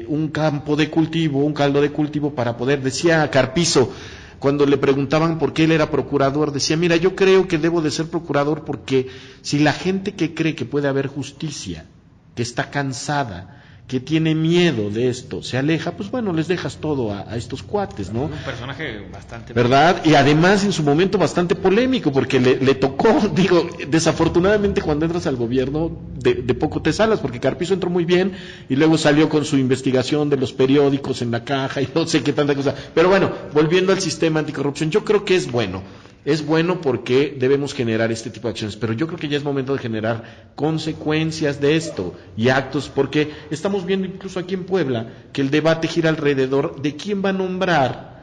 un campo de cultivo, un caldo de cultivo para poder, decía Carpizo, cuando le preguntaban por qué él era procurador, decía, mira, yo creo que debo de ser procurador porque si la gente que cree que puede haber justicia, que está cansada, que tiene miedo de esto, se aleja, pues bueno, les dejas todo a estos cuates, ¿no? Un personaje bastante... ¿Verdad? Y además en su momento bastante polémico, porque le tocó, digo, desafortunadamente cuando entras al gobierno, de poco te salas, porque Carpizo entró muy bien, y luego salió con su investigación de los periódicos en la caja, y no sé qué tanta cosa. Pero bueno, volviendo al sistema anticorrupción, yo creo que es bueno. Es bueno porque debemos generar este tipo de acciones, pero yo creo que ya es momento de generar consecuencias de esto y actos, porque estamos viendo incluso aquí en Puebla que el debate gira alrededor de quién va a nombrar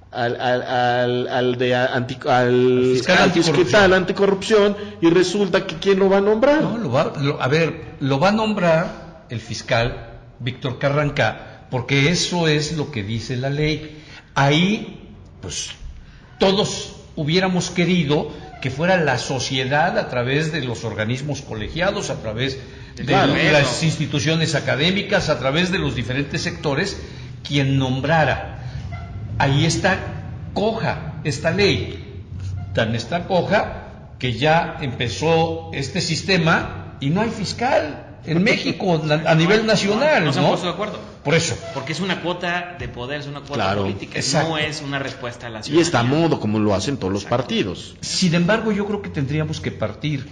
al fiscal anticorrupción, y resulta que quién lo va a nombrar. No, lo va a nombrar el fiscal Víctor Carranca, porque eso es lo que dice la ley. Ahí, pues, todos hubiéramos querido que fuera la sociedad a través de los organismos colegiados, a través de las instituciones académicas, a través de los diferentes sectores, quien nombrara. Ahí está coja esta ley, tan está coja que ya empezó este sistema y no hay fiscal en México a nivel nacional, no se han puesto de acuerdo. Por eso. Porque es una cuota de poder, es una cuota política, exacto. No es una respuesta a la ciudadanía. Y está a modo como lo hacen todos los partidos. Sin embargo, yo creo que tendríamos que partir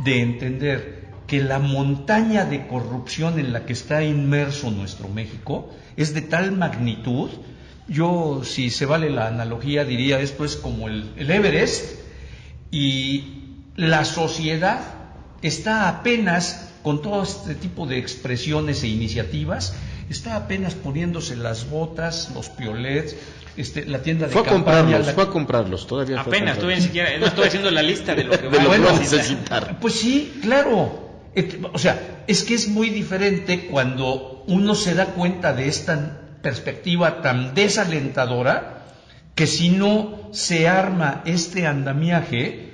de entender que la montaña de corrupción en la que está inmerso nuestro México es de tal magnitud. Yo, si se vale la analogía, diría esto es como el Everest, y la sociedad está apenas, con todo este tipo de expresiones e iniciativas, está apenas poniéndose las botas, los piolets, la tienda de campaña. Fue a comprarlos, todavía apenas, todavía ni siquiera, no estoy haciendo la lista de lo que va a necesitar. Pues sí, claro. O sea, es que es muy diferente cuando uno se da cuenta de esta perspectiva tan desalentadora, que si no se arma este andamiaje,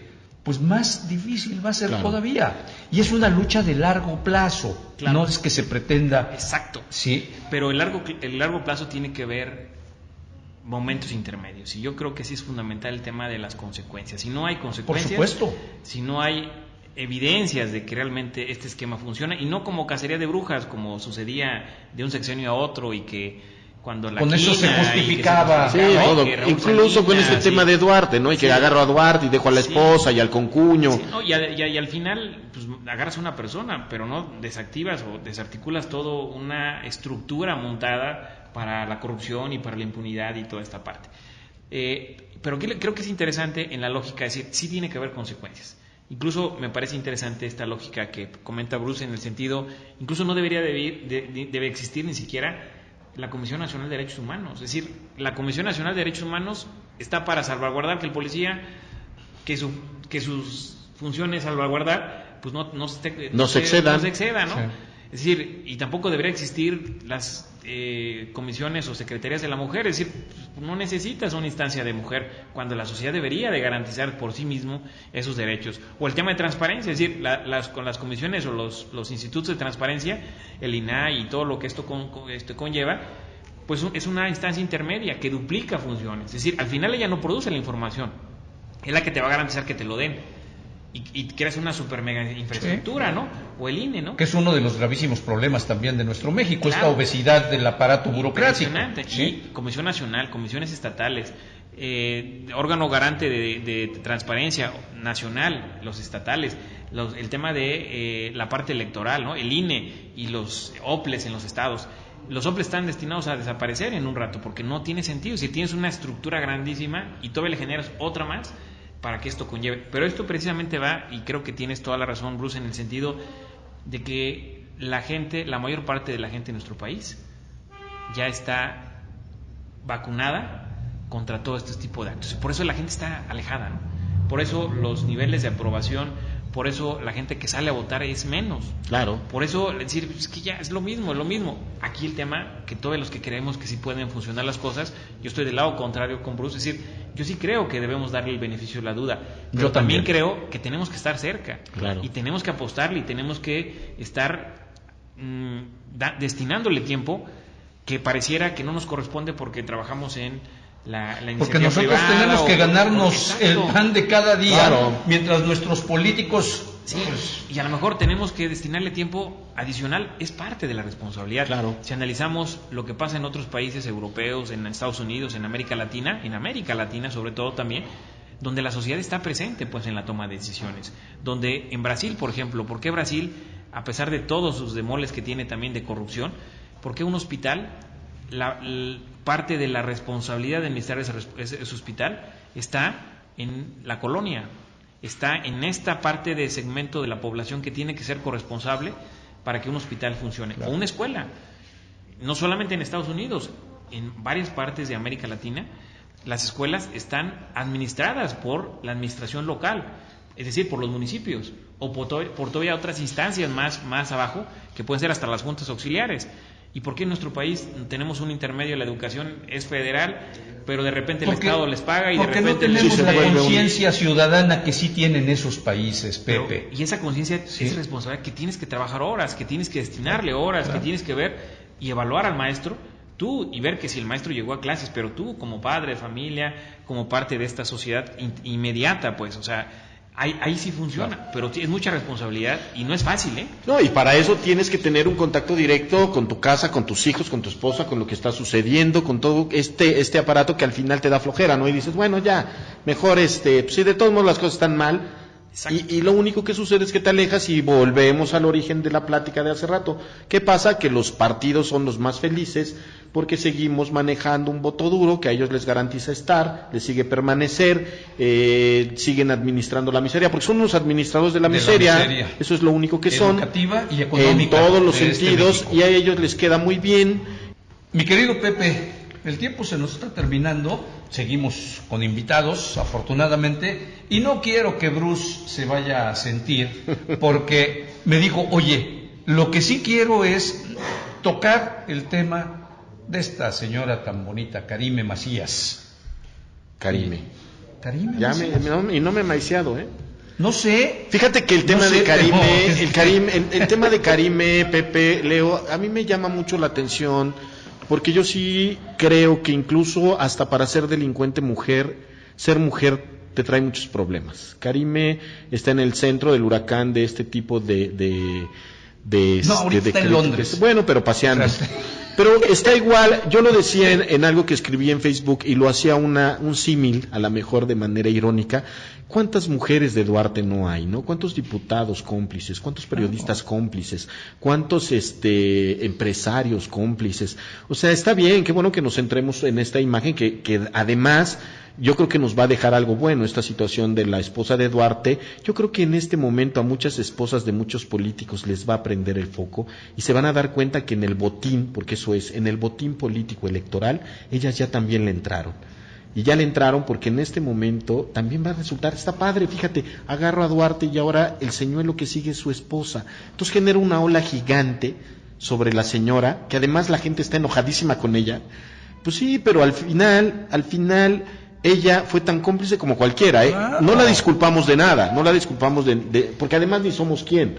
pues más difícil va a ser todavía. Y es una lucha de largo plazo, no es que se pretenda... Exacto. Sí. Pero el largo plazo tiene que ver momentos intermedios, y yo creo que sí es fundamental el tema de las consecuencias. Si no hay consecuencias, por supuesto, si no hay evidencias de que realmente este esquema funciona, y no como cacería de brujas, como sucedía de un sexenio a otro, y que cuando la con eso se justificaba, todo, incluso con este tema de Duarte, ¿no? Y que agarro a Duarte y dejo a la esposa y al concuño. Sí, no, y al final, pues agarras a una persona, pero no desactivas o desarticulas todo una estructura montada para la corrupción y para la impunidad y toda esta parte. Pero creo que es interesante en la lógica decir, sí tiene que haber consecuencias. Incluso me parece interesante esta lógica que comenta Bruce, en el sentido, incluso no debería debe existir ni siquiera la Comisión Nacional de Derechos Humanos. Es decir, la Comisión Nacional de Derechos Humanos está para salvaguardar que el policía, que sus funciones salvaguardar, pues no se exceda, ¿no? Sí. Es decir, y tampoco debería existir las comisiones o secretarías de la mujer. Es decir, no necesitas una instancia de mujer cuando la sociedad debería de garantizar por sí mismo esos derechos. O el tema de transparencia, es decir, con las comisiones o los institutos de transparencia, el INAI y todo lo que esto conlleva, pues es una instancia intermedia que duplica funciones. Es decir, al final ella no produce la información, es la que te va a garantizar que te lo den. Y creas una super mega infraestructura, ¿no? O el INE, ¿no? Que es uno de los gravísimos problemas también de nuestro México, esta obesidad del aparato burocrático. Impresionante. ¿Sí? Y Comisión Nacional, comisiones estatales, órgano garante de transparencia nacional, los estatales, el tema de la parte electoral, ¿no? El INE y los OPLES en los estados. Los OPLES están destinados a desaparecer en un rato porque no tiene sentido. Si tienes una estructura grandísima y todavía le generas otra más para que esto conlleve. Pero esto precisamente va, y creo que tienes toda la razón, Bruce, en el sentido de que la mayor parte de la gente en nuestro país ya está vacunada contra todo este tipo de actos. Por eso la gente está alejada, ¿no? Por eso los niveles de aprobación, por eso la gente que sale a votar es menos. Claro. Por eso decir, es que ya es lo mismo. Aquí el tema, que todos los que creemos que sí pueden funcionar las cosas, yo estoy del lado contrario con Bruce, es decir, yo sí creo que debemos darle el beneficio de la duda, pero yo también creo que tenemos que estar cerca. Claro. Y tenemos que apostarle y tenemos que estar destinándole tiempo que pareciera que no nos corresponde porque trabajamos en la iniciativa porque nosotros privada, tenemos que ganarnos el pan de cada día, claro, mientras nuestros políticos... Sí, y a lo mejor tenemos que destinarle tiempo adicional, es parte de la responsabilidad. Claro. Si analizamos lo que pasa en otros países europeos, en Estados Unidos, en América Latina sobre todo también, donde la sociedad está presente pues en la toma de decisiones. Donde en Brasil, por ejemplo, ¿por qué Brasil, a pesar de todos sus demoles que tiene también de corrupción, por qué un hospital, parte de la responsabilidad de administrar ese hospital está en la colonia? Está en esta parte de segmento de la población que tiene que ser corresponsable para que un hospital funcione. Claro. O una escuela. No solamente en Estados Unidos, en varias partes de América Latina, las escuelas están administradas por la administración local, es decir, por los municipios, o por todavía otras instancias más abajo, que pueden ser hasta las juntas auxiliares. ¿Y por qué en nuestro país tenemos un intermedio? La educación es federal, pero de repente el Estado les paga y de repente... Porque no tenemos la conciencia ciudadana que sí tienen esos países, Pepe. Y esa conciencia es responsabilidad que tienes que trabajar horas, que tienes que destinarle horas, que tienes que ver y evaluar al maestro, tú, y ver que si el maestro llegó a clases, pero tú como padre de familia, como parte de esta sociedad inmediata, pues, o sea... Ahí sí funciona, claro, pero es mucha responsabilidad y no es fácil, ¿eh? No, y para eso tienes que tener un contacto directo con tu casa, con tus hijos, con tu esposa, con lo que está sucediendo, con todo este aparato que al final te da flojera, ¿no? Y dices, bueno, ya, mejor pues si de todos modos las cosas están mal, y lo único que sucede es que te alejas y volvemos al origen de la plática de hace rato. ¿Qué pasa? Que los partidos son los más felices porque seguimos manejando un voto duro que a ellos les garantiza estar, les sigue permanecer, siguen administrando la miseria, porque son unos administradores de la miseria, eso es lo único que son, educativa y económica, en todos los sentidos, y a ellos les queda muy bien. Mi querido Pepe, el tiempo se nos está terminando, seguimos con invitados, afortunadamente, y no quiero que Bruce se vaya a sentir, porque me dijo, oye, lo que sí quiero es tocar el tema de esta señora tan bonita, Karime Macías. Karime ya Macías. Y no me he maiciado, ¿eh? No sé. Fíjate que el tema de Karime, el tema de Karime, Pepe, Leo, a mí me llama mucho la atención, porque yo sí creo que incluso hasta para ser delincuente ser mujer te trae muchos problemas. Karime está en el centro del huracán de este tipo de ahorita está en Londres. Bueno, pero paseando. Pero está igual, yo lo decía en algo que escribí en Facebook y lo hacía un símil, a lo mejor de manera irónica. ¿Cuántas mujeres de Duarte no hay, no? ¿Cuántos diputados cómplices? ¿Cuántos periodistas cómplices? ¿Cuántos empresarios cómplices? O sea, está bien, qué bueno que nos centremos en esta imagen que además yo creo que nos va a dejar algo bueno esta situación de la esposa de Duarte. Yo creo que en este momento a muchas esposas de muchos políticos les va a prender el foco y se van a dar cuenta que en el botín, porque eso es, en el botín político electoral, ellas ya también le entraron. Y ya le entraron porque en este momento también va a resultar, está padre, fíjate, agarro a Duarte y ahora el señuelo que sigue es su esposa. Entonces genera una ola gigante sobre la señora, que además la gente está enojadísima con ella. Pues sí, pero al final ella fue tan cómplice como cualquiera, ¿eh? No la disculpamos de nada, no la disculpamos porque además ni somos quién.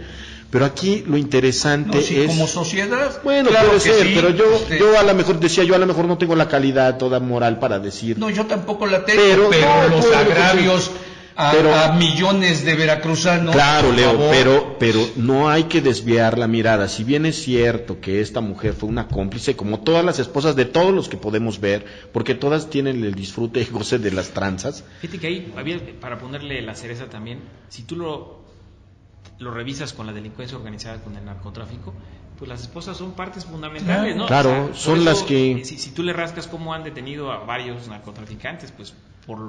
Pero aquí lo interesante es... como sociedad... Bueno, claro puede ser, sí, pero yo a lo mejor decía, yo a lo mejor no tengo la calidad toda moral para decir... No, yo tampoco la tengo, pero los agravios... a millones de veracruzanos. Claro, Leo, pero no hay que desviar la mirada. Si bien es cierto que esta mujer fue una cómplice, como todas las esposas de todos los que podemos ver, porque todas tienen el disfrute y goce de las tranzas. Fíjate que ahí había, para ponerle la cereza también, si tú lo revisas con la delincuencia organizada, con el narcotráfico, pues las esposas son partes fundamentales, ¿no? Claro, son las que... Si tú le rascas cómo han detenido a varios narcotraficantes, pues por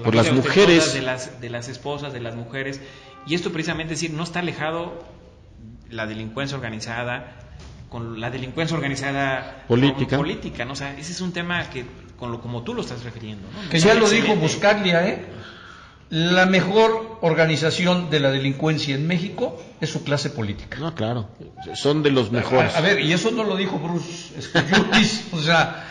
las mujeres de las esposas, de las mujeres, y esto precisamente es decir, no está alejado la delincuencia organizada con la delincuencia organizada política, ¿no? O sea, ese es un tema que como tú lo estás refiriendo, ¿no? Que ya lo dijo Buscaglia, la mejor organización de la delincuencia en México es su clase política. No, claro, son de los mejores. A ver, y eso no lo dijo Bruce Julis, o sea,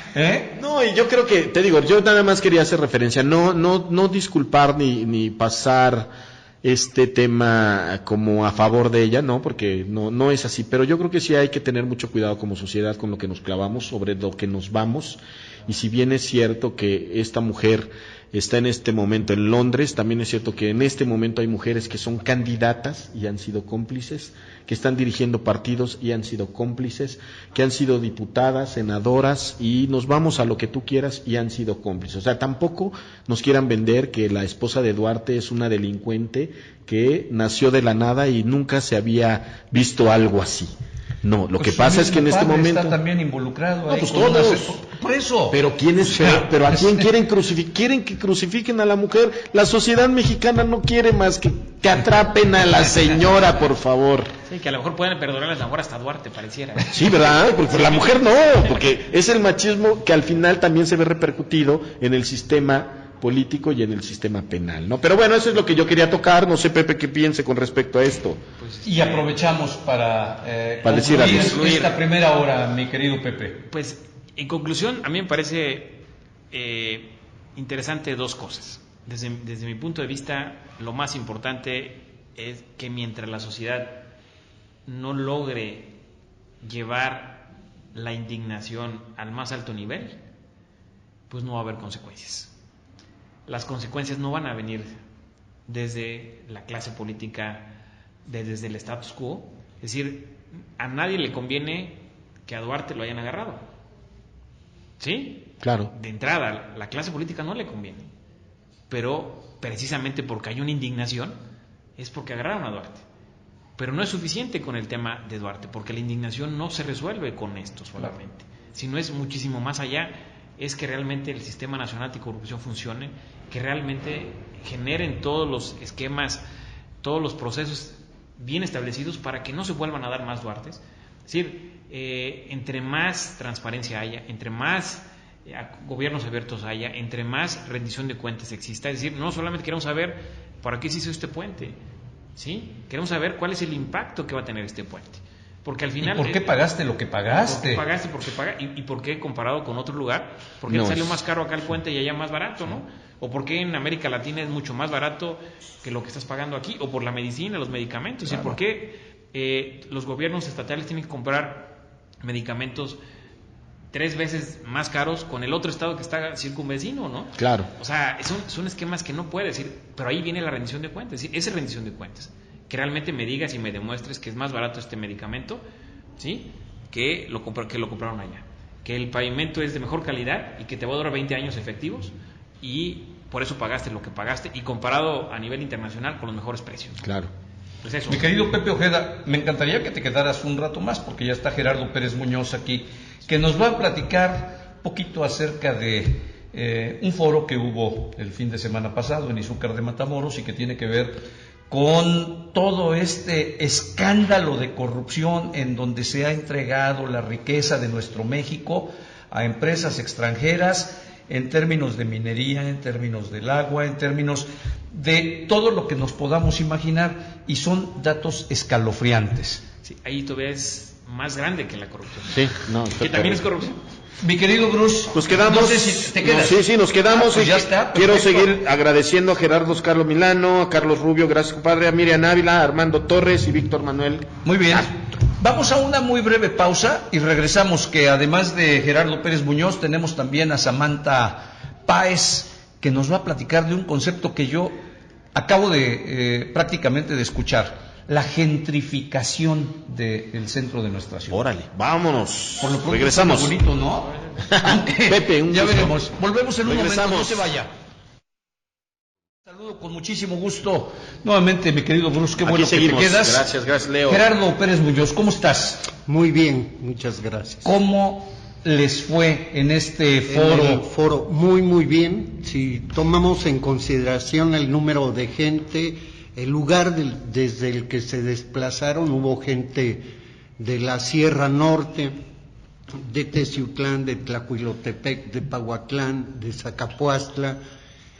No, y yo creo que, te digo, yo nada más quería hacer referencia, no disculpar ni pasar este tema como a favor de ella, no, porque no es así, pero yo creo que sí hay que tener mucho cuidado como sociedad con lo que nos clavamos, sobre lo que nos vamos, y si bien es cierto que esta mujer está en este momento en Londres, también es cierto que en este momento hay mujeres que son candidatas y han sido cómplices, que están dirigiendo partidos y han sido cómplices, que han sido diputadas, senadoras, y nos vamos a lo que tú quieras y han sido cómplices. O sea, tampoco nos quieran vender que la esposa de Duarte es una delincuente que nació de la nada y nunca se había visto algo así. No, lo que pasa es que en este momento está también involucrado. No, pues todos. Por eso. Pero pero a quién quieren crucificar, quieren que crucifiquen a la mujer. La sociedad mexicana no quiere más que atrapen a la señora, por favor. Sí, que a lo mejor pueden perdonarles a lo mejor hasta Duarte, pareciera. Sí, ¿verdad? Porque la mujer no, porque es el machismo que al final también se ve repercutido en el sistema político y en el sistema penal, ¿no? Pero bueno, eso es lo que yo quería tocar, no sé, Pepe, qué piense con respecto a esto. Y aprovechamos para decir esta primera hora, mi querido Pepe. Pues, en conclusión, a mí me parece interesante dos cosas. Desde mi punto de vista, lo más importante es que mientras la sociedad no logre llevar la indignación al más alto nivel, pues no va a haber consecuencias. Las consecuencias no van a venir desde la clase política, desde el status quo. Es decir, a nadie le conviene que a Duarte lo hayan agarrado. ¿Sí? Claro. De entrada, la clase política no le conviene. Pero precisamente porque hay una indignación, es porque agarraron a Duarte. Pero no es suficiente con el tema de Duarte, porque la indignación no se resuelve con esto solamente. Sino es muchísimo más allá. Es que realmente el Sistema Nacional Anticorrupción funcione, que realmente generen todos los esquemas, todos los procesos bien establecidos para que no se vuelvan a dar más Duartes. Es decir, entre más transparencia haya, entre más gobiernos abiertos haya, entre más rendición de cuentas exista, es decir, no solamente queremos saber para qué se hizo este puente, ¿sí? Queremos saber cuál es el impacto que va a tener este puente. Porque al final, ¿y por qué pagaste lo que pagaste? ¿Y por qué comparado con otro lugar? ¿Por qué salió más caro acá el puente y allá más barato, no? ¿O por qué en América Latina es mucho más barato que lo que estás pagando aquí? ¿O por la medicina, los medicamentos? Claro. ¿Y por qué los gobiernos estatales tienen que comprar medicamentos 3 veces más caros con el otro estado que está circunvecino, ¿no? Claro. O sea, son esquemas que no puede decir, pero ahí viene la rendición de cuentas, es decir, esa rendición de cuentas. Que realmente me digas y me demuestres que es más barato este medicamento, ¿sí? Que lo compraron allá. Que el pavimento es de mejor calidad y que te va a durar 20 años efectivos y por eso pagaste lo que pagaste y comparado a nivel internacional con los mejores precios. Claro. Pues eso. Mi querido Pepe Ojeda, me encantaría que te quedaras un rato más porque ya está Gerardo Pérez Muñoz aquí, que nos va a platicar un poquito acerca de un foro que hubo el fin de semana pasado en Izúcar de Matamoros y que tiene que ver con todo este escándalo de corrupción en donde se ha entregado la riqueza de nuestro México a empresas extranjeras en términos de minería, en términos del agua, en términos de todo lo que nos podamos imaginar, y son datos escalofriantes. Sí, ahí todavía es más grande que la corrupción. Sí, no, que también es corrupción. Mi querido Bruce, nos quedamos. No sé si te quedas. Sí, nos quedamos. Pues ya está, quiero seguir agradeciendo a Gerardo Oscar Milano, a Carlos Rubio, gracias compadre, a Miriam Ávila, a Armando Torres y Víctor Manuel. Muy bien. Vamos a una muy breve pausa y regresamos, que además de Gerardo Pérez Muñoz tenemos también a Samantha Páez, que nos va a platicar de un concepto que yo acabo de prácticamente de escuchar la gentrificación del centro de nuestra ciudad. Órale, vámonos. Por lo pronto regresamos. Está muy bonito, ¿no? Pepe, un ya gusto. veremos. Volvemos en un Regresamos. momento, no se vaya. Saludo con muchísimo gusto nuevamente, mi querido Bruce, qué Aquí bueno seguimos. que te quedas. Gracias, Leo. Gerardo Pérez Muñoz, ¿cómo estás? Muy bien, muchas gracias. ¿Cómo les fue en este En el foro? foro, muy bien. Si tomamos en consideración el número de gente, el lugar desde el que se desplazaron, hubo gente de la Sierra Norte, de Teciutlán, de Tlahuilotepec, de Pahuatlán, de Zacapuastla,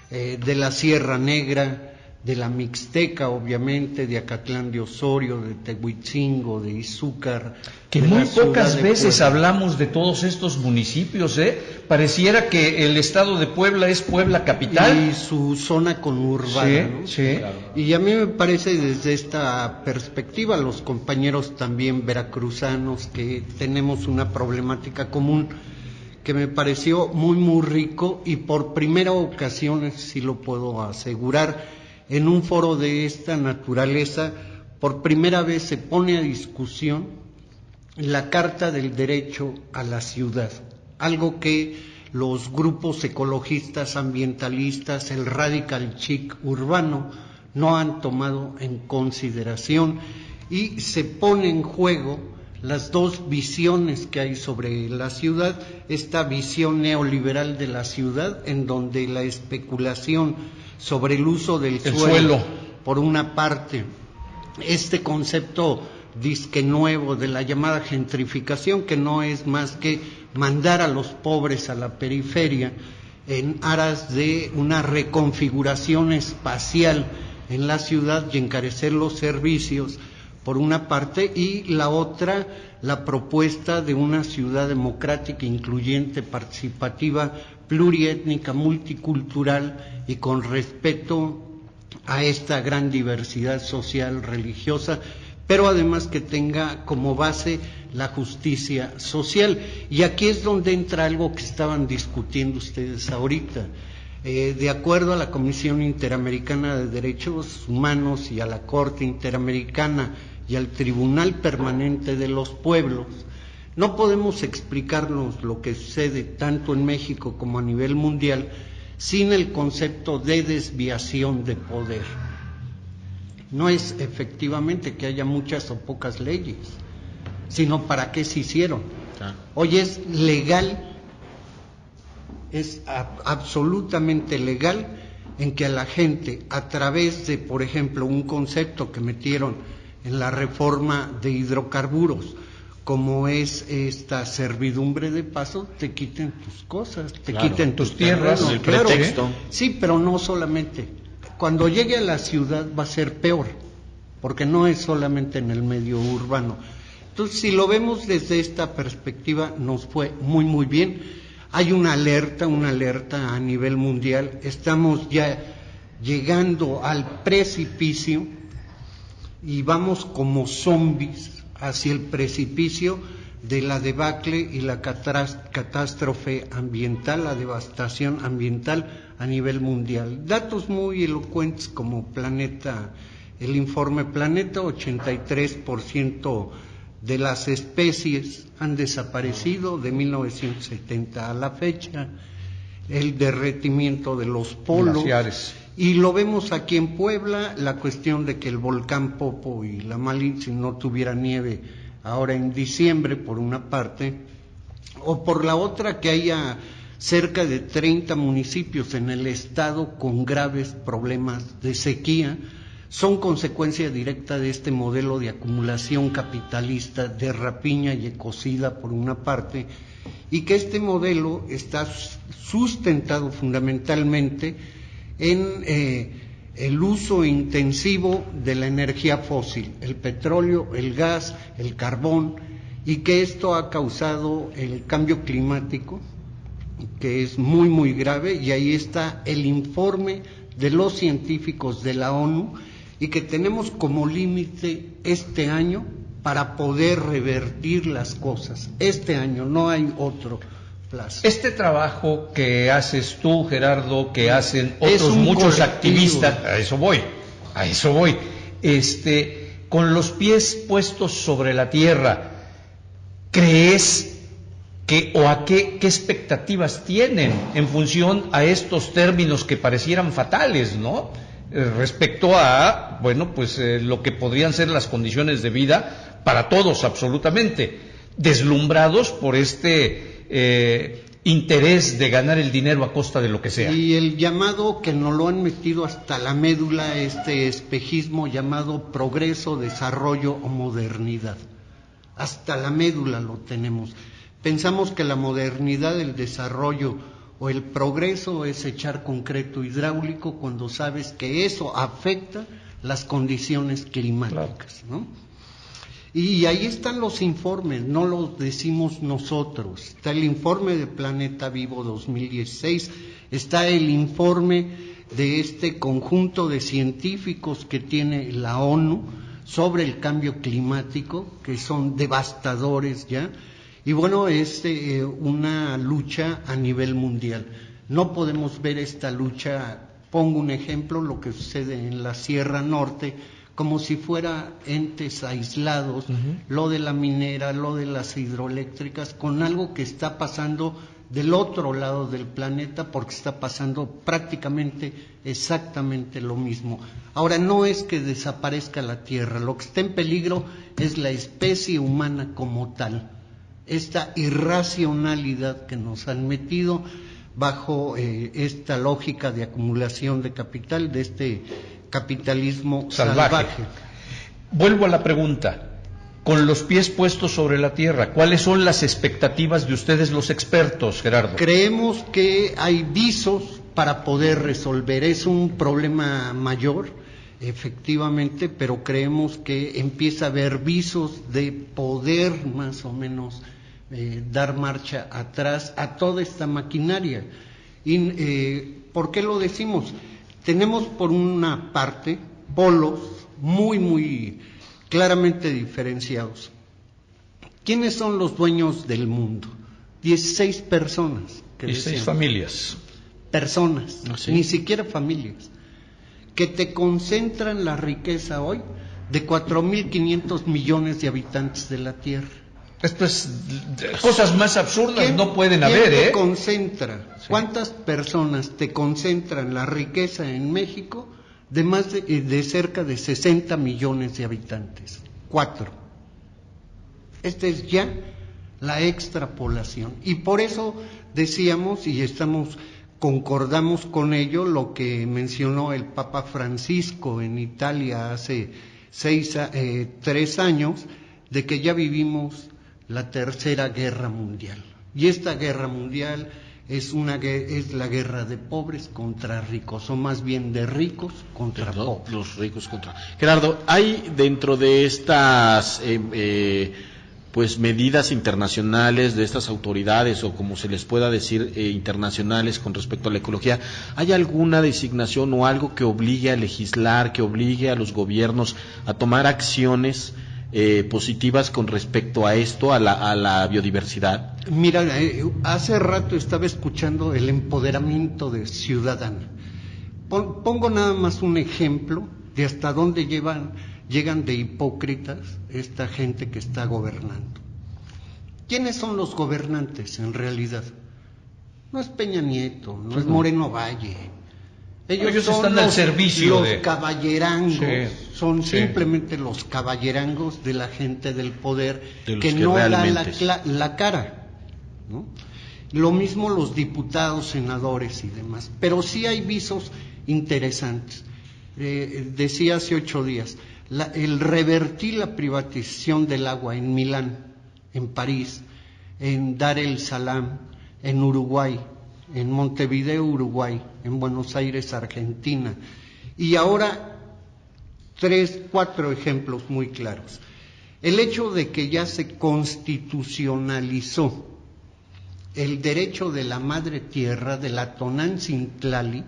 de la Sierra Negra, de la Mixteca, obviamente, de Acatlán de Osorio, de Tehuitzingo, de Izúcar. Que de muy la ciudad pocas de veces Puebla. hablamos de todos estos municipios, ¿eh? Pareciera que el estado de Puebla es Puebla capital. Y su zona conurbana, Sí, ¿no? sí. Y a mí me parece desde esta perspectiva, los compañeros también veracruzanos, que tenemos una problemática común, que me pareció muy rico, y por primera ocasión, si lo puedo asegurar, en un foro de esta naturaleza, por primera vez se pone a discusión la Carta del Derecho a la Ciudad, algo que los grupos ecologistas, ambientalistas, el radical chic urbano no han tomado en consideración, y se pone en juego las dos visiones que hay sobre la ciudad, esta visión neoliberal de la ciudad, en donde la especulación sobre el uso del suelo, por una parte, este concepto disque nuevo de la llamada gentrificación, que no es más que mandar a los pobres a la periferia en aras de una reconfiguración espacial en la ciudad y encarecer los servicios, por una parte, y la otra, la propuesta de una ciudad democrática, incluyente, participativa, pluriétnica, multicultural y con respeto a esta gran diversidad social, religiosa, pero además que tenga como base la justicia social. Y aquí es donde entra algo que estaban discutiendo ustedes ahorita. De acuerdo a la Comisión Interamericana de Derechos Humanos y a la Corte Interamericana y al Tribunal Permanente de los Pueblos, no podemos explicarnos lo que sucede tanto en México como a nivel mundial sin el concepto de desviación de poder. No es efectivamente que haya muchas o pocas leyes, sino para qué se hicieron. Hoy es legal, es absolutamente legal en que a la gente, a través de, por ejemplo, un concepto que metieron en la reforma de hidrocarburos, como es esta servidumbre de paso, te quiten tus cosas, te quiten tus tierras, el pretexto. Sí, pero no solamente. Cuando llegue a la ciudad va a ser peor, porque no es solamente en el medio urbano. Entonces, si lo vemos desde esta perspectiva, nos fue muy bien. Hay una alerta a nivel mundial. Estamos ya llegando al precipicio y vamos como zombies hacia el precipicio de la debacle y la catástrofe ambiental, la devastación ambiental a nivel mundial. Datos muy elocuentes como Planeta, el informe Planeta, 83% de las especies han desaparecido de 1970 a la fecha, el derretimiento de los polos. Glaciares. Y lo vemos aquí en Puebla, la cuestión de que el volcán Popo y la Malinche no tuviera nieve ahora en diciembre, por una parte, o por la otra, que haya cerca de 30 municipios en el estado con graves problemas de sequía. Son consecuencia directa de este modelo de acumulación capitalista, de rapiña y ecocida por una parte, y que este modelo está sustentado fundamentalmente en el uso intensivo de la energía fósil, el petróleo, el gas, el carbón, y que esto ha causado el cambio climático, que es muy grave, y ahí está el informe de los científicos de la ONU, y que tenemos como límite este año para poder revertir las cosas. Este año, no hay otro, plazo. Este trabajo que haces tú, Gerardo, que hacen otros un muchos colectivo. activistas, a eso voy, con los pies puestos sobre la tierra, ¿crees que o a qué expectativas tienen en función a estos términos que parecieran fatales, ¿no? Respecto a, bueno, pues lo que podrían ser las condiciones de vida para todos, absolutamente, deslumbrados por este interés de ganar el dinero a costa de lo que sea. Y el llamado que nos lo han metido hasta la médula, este espejismo llamado progreso, desarrollo o modernidad. Hasta la médula lo tenemos. Pensamos que la modernidad, el desarrollo o el progreso es echar concreto hidráulico cuando sabes que eso afecta las condiciones climáticas, ¿no? Y ahí están los informes, no los decimos nosotros. Está el informe de Planeta Vivo 2016, está el informe de este conjunto de científicos que tiene la ONU sobre el cambio climático, que son devastadores ya. Y bueno, es una lucha a nivel mundial. No podemos ver esta lucha, pongo un ejemplo, lo que sucede en la Sierra Norte, como si fuera entes aislados, lo de la minera, lo de las hidroeléctricas, con algo que está pasando del otro lado del planeta, porque está pasando prácticamente exactamente lo mismo. Ahora, no es que desaparezca la Tierra, lo que está en peligro es la especie humana como tal. Esta irracionalidad que nos han metido bajo esta lógica de acumulación de capital, de este capitalismo salvaje. Vuelvo a la pregunta, con los pies puestos sobre la tierra, ¿cuáles son las expectativas de ustedes los expertos, Gerardo? Creemos que hay visos para poder resolver, es un problema mayor, efectivamente, pero creemos que empieza a haber visos de poder más o menos dar marcha atrás a toda esta maquinaria. Y, ¿por qué lo decimos? Tenemos por una parte polos muy claramente diferenciados. ¿Quiénes son los dueños del mundo? 16 personas. 16 familias. Personas, ¿sí? Ni siquiera familias, que te concentran la riqueza hoy de 4.500 millones de habitantes de la Tierra. Esto es, cosas más absurdas no pueden haber, ¿Quién te concentra? Sí. ¿Cuántas personas te concentran la riqueza en México de más de cerca de 60 millones de habitantes? 4. Esta es ya la extrapolación. Y por eso decíamos, y concordamos con ello, lo que mencionó el Papa Francisco en Italia hace 3 años, de que ya vivimos la Tercera Guerra Mundial. Y esta guerra mundial es la guerra de pobres contra ricos, o más bien de ricos contra pobres. Los ricos contra... Gerardo, hay dentro de estas pues medidas internacionales de estas autoridades, o como se les pueda decir, internacionales con respecto a la ecología, ¿hay alguna designación o algo que obligue a legislar, que obligue a los gobiernos a tomar acciones positivas con respecto a esto, a la biodiversidad? Mira, hace rato estaba escuchando el empoderamiento de ciudadano. Pongo nada más un ejemplo de hasta dónde llegan de hipócritas esta gente que está gobernando. ¿Quiénes son los gobernantes en realidad? No es Peña Nieto, no es Moreno Valle. Ellos están al servicio de... caballerangos, son simplemente los caballerangos de la gente del poder que no realmente da la cara, ¿no? Lo mismo los diputados, senadores y demás. Pero sí hay visos interesantes. Decía hace 8 días, el revertir la privatización del agua en Milán, en París, en Dar el Salam, en Uruguay, en Montevideo, Uruguay, en Buenos Aires, Argentina. Y ahora 3, 4 ejemplos muy claros. El hecho de que ya se constitucionalizó el derecho de la madre tierra, de la Tonantzin-Tlali,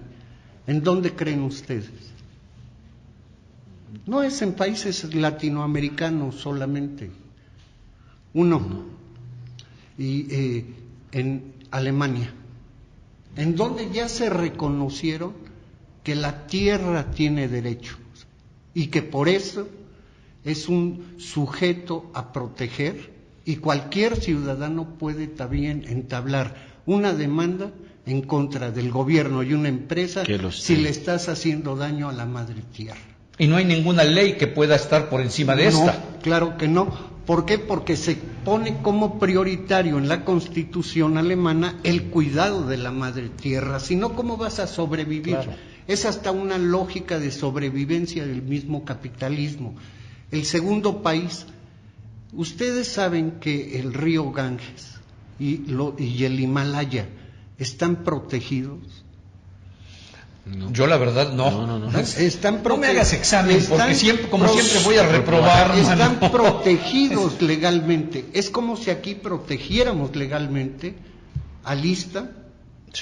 ¿en dónde creen ustedes? No es en países latinoamericanos solamente. 1. Y en Alemania, en donde ya se reconocieron que la tierra tiene derechos y que por eso es un sujeto a proteger, y cualquier ciudadano puede también entablar una demanda en contra del gobierno y una empresa si le estás haciendo daño a la madre tierra. Y no hay ninguna ley que pueda estar por encima de esta. No, claro que no. ¿Por qué? Porque se pone como prioritario en la Constitución alemana el cuidado de la madre tierra. Si no, ¿cómo vas a sobrevivir? Claro. Es hasta una lógica de sobrevivencia del mismo capitalismo. El segundo país, ustedes saben que el río Ganges y el Himalaya están protegidos. No. Yo la verdad no. Están no me hagas examen, porque siempre voy a reprobar. Están protegidos legalmente. Es como si aquí protegiéramos legalmente al ISSSTA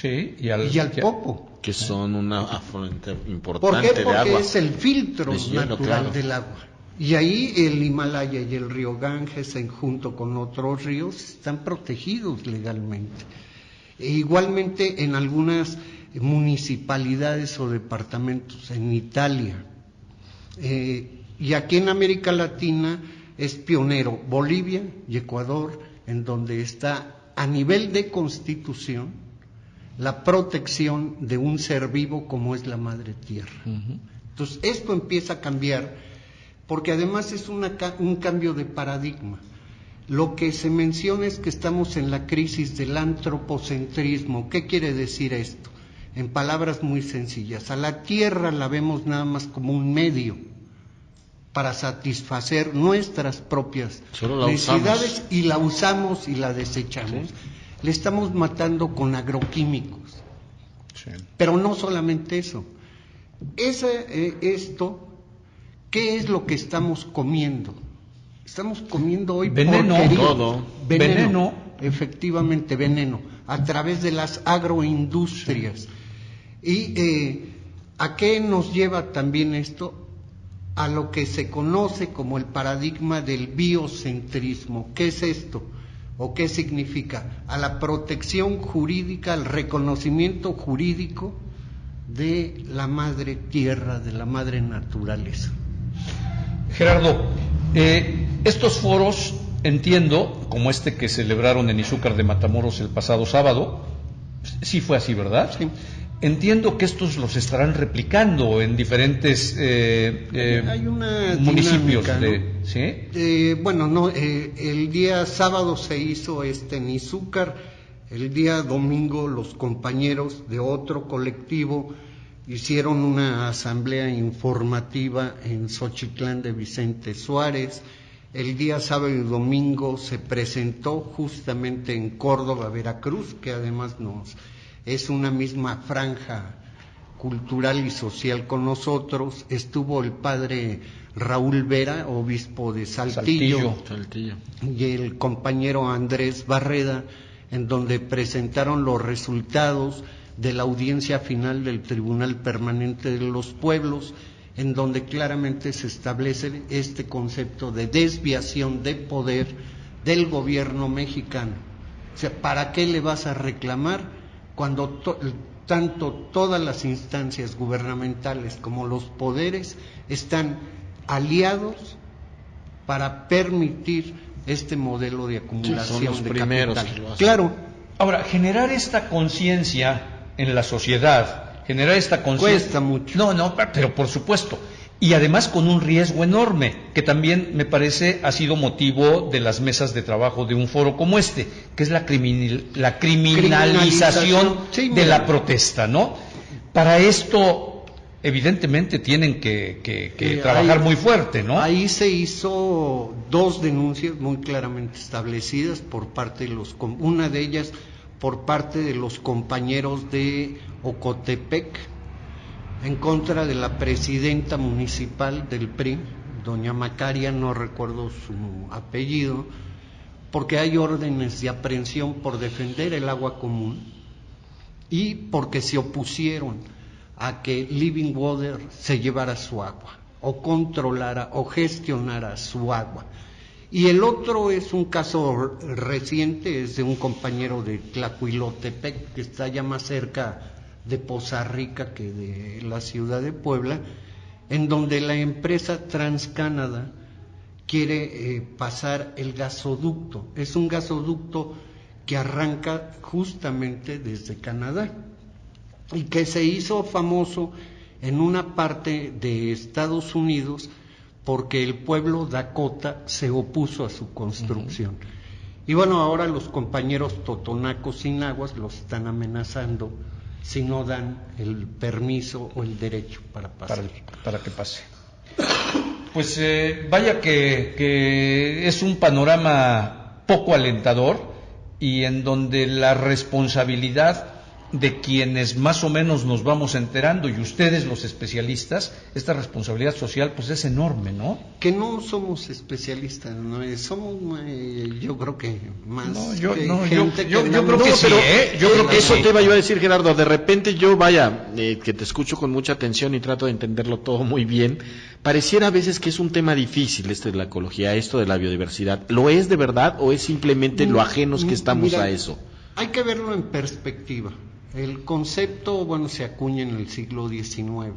y al Popo. Que son una afluente importante de agua. ¿Por qué? Porque Porque es el filtro natural del agua. Y ahí el Himalaya y el río Ganges, junto con otros ríos, están protegidos legalmente. E igualmente en algunas municipalidades o departamentos en Italia, y aquí en América Latina es pionero Bolivia y Ecuador, en donde está a nivel de constitución la protección de un ser vivo como es la madre tierra. Entonces esto empieza a cambiar, porque además es un cambio de paradigma. Lo que se menciona es que estamos en la crisis del antropocentrismo. ¿Qué quiere decir esto? En palabras muy sencillas, a la tierra la vemos nada más como un medio para satisfacer nuestras propias necesidades y la usamos y la desechamos. Sí. Le estamos matando con agroquímicos. Sí. Pero no solamente eso. Esto, ¿qué es lo que estamos comiendo? Estamos comiendo hoy veneno. Veneno, efectivamente veneno, a través de las agroindustrias. Sí. ¿Y a qué nos lleva también esto? A lo que se conoce como el paradigma del biocentrismo. ¿Qué es esto? ¿O qué significa? A la protección jurídica, al reconocimiento jurídico de la madre tierra, de la madre naturaleza. Gerardo, estos foros, entiendo, como este que celebraron en Izúcar de Matamoros el pasado sábado, sí fue así, ¿verdad? Sí. Entiendo que estos los estarán replicando en diferentes hay una municipios. Dinámica, ¿no? ¿Sí? El día sábado se hizo en Izúcar, el día domingo los compañeros de otro colectivo hicieron una asamblea informativa en Xochitlán de Vicente Suárez. El día sábado y domingo se presentó justamente en Córdoba, Veracruz, que además es una misma franja cultural y social con nosotros. Estuvo el padre Raúl Vera, obispo de Saltillo. Y el compañero Andrés Barreda, en donde presentaron los resultados de la audiencia final del Tribunal Permanente de los Pueblos, en donde claramente se establece este concepto de desviación de poder del gobierno mexicano. O sea, ¿para qué le vas a reclamar cuando tanto todas las instancias gubernamentales como los poderes están aliados para permitir este modelo de acumulación son los de primeros capital? que lo hacen. Claro. Ahora, generar esta conciencia en la sociedad, cuesta mucho. No, pero por supuesto. Y además con un riesgo enorme, que también me parece ha sido motivo de las mesas de trabajo de un foro como este, que es la criminalización de la protesta, ¿no? Para esto, evidentemente, tienen que trabajar muy fuerte, ¿no? Ahí se hizo 2 denuncias muy claramente establecidas por parte de una de ellas por parte de los compañeros de Ocotepec, en contra de la presidenta municipal del PRI, doña Macaria, no recuerdo su apellido, porque hay órdenes de aprehensión por defender el agua común y porque se opusieron a que Living Water se llevara su agua, o controlara o gestionara su agua. Y el otro es un caso reciente, es de un compañero de Tlacuilotepec, que está ya más cerca de Poza Rica que de la ciudad de Puebla, en donde la empresa TransCanada quiere pasar el gasoducto. Es un gasoducto que arranca justamente desde Canadá y que se hizo famoso en una parte de Estados Unidos porque el pueblo Dakota se opuso a su construcción. Y bueno, ahora los compañeros totonacos sin aguas los están amenazando si no dan el permiso o el derecho para pasar. Para que pase. Pues vaya que es un panorama poco alentador y en donde la responsabilidad de quienes más o menos nos vamos enterando, y ustedes los especialistas, esta responsabilidad social pues es enorme, ¿no? Que no somos especialistas, ¿no? Somos yo creo que más yo creo que sí, yo creo que eso te iba yo a decir, Gerardo. De repente yo, que te escucho con mucha atención y trato de entenderlo todo muy bien, pareciera a veces que es un tema difícil de la ecología, esto de la biodiversidad. ¿Lo es de verdad o es simplemente lo ajenos que estamos a eso? Hay que verlo en perspectiva. El concepto, se acuña en el siglo XIX.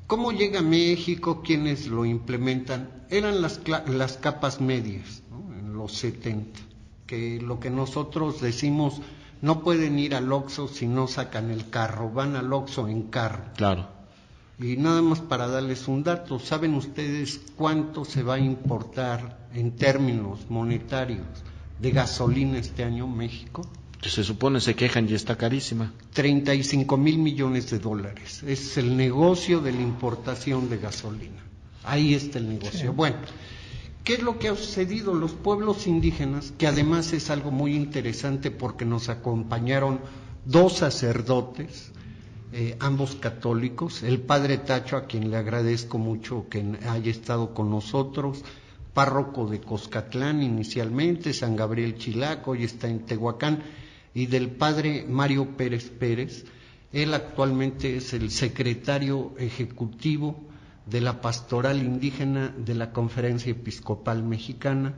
¿Cómo llega a México? ¿Quiénes lo implementan? Eran las capas medias, ¿no? En los 70, que lo que nosotros decimos, no pueden ir al Oxxo si no sacan el carro, van al Oxxo en carro. Claro. Y nada más para darles un dato, ¿saben ustedes cuánto se va a importar en términos monetarios de gasolina este año México? Se supone, se quejan y está carísima. 35,000 millones de dólares. Es el negocio de la importación de gasolina. Ahí está el negocio. Sí. Bueno, ¿qué es lo que ha sucedido? Los pueblos indígenas, que además es algo muy interesante porque nos acompañaron 2 sacerdotes, ambos católicos, el padre Tacho, a quien le agradezco mucho que haya estado con nosotros, párroco de Coscatlán inicialmente, San Gabriel Chilaco, hoy está en Tehuacán, y del padre Mario Pérez Pérez. Él actualmente es el secretario ejecutivo de la Pastoral Indígena de la Conferencia Episcopal Mexicana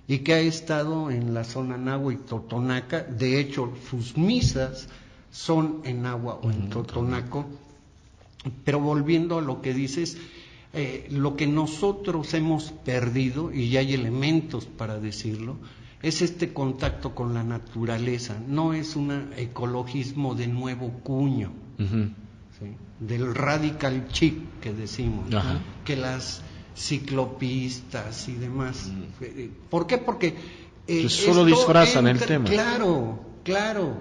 y que ha estado en la zona Nahua y Totonaca. De hecho, sus misas son en Nahua o en Totonaco. Pero volviendo a lo que dices, lo que nosotros hemos perdido, y hay elementos para decirlo, es este contacto con la naturaleza. No es un ecologismo de nuevo cuño, ¿sí? Del radical chic que decimos, que las ciclopistas y demás. ¿Por qué? Porque solo disfrazan el tema. Claro,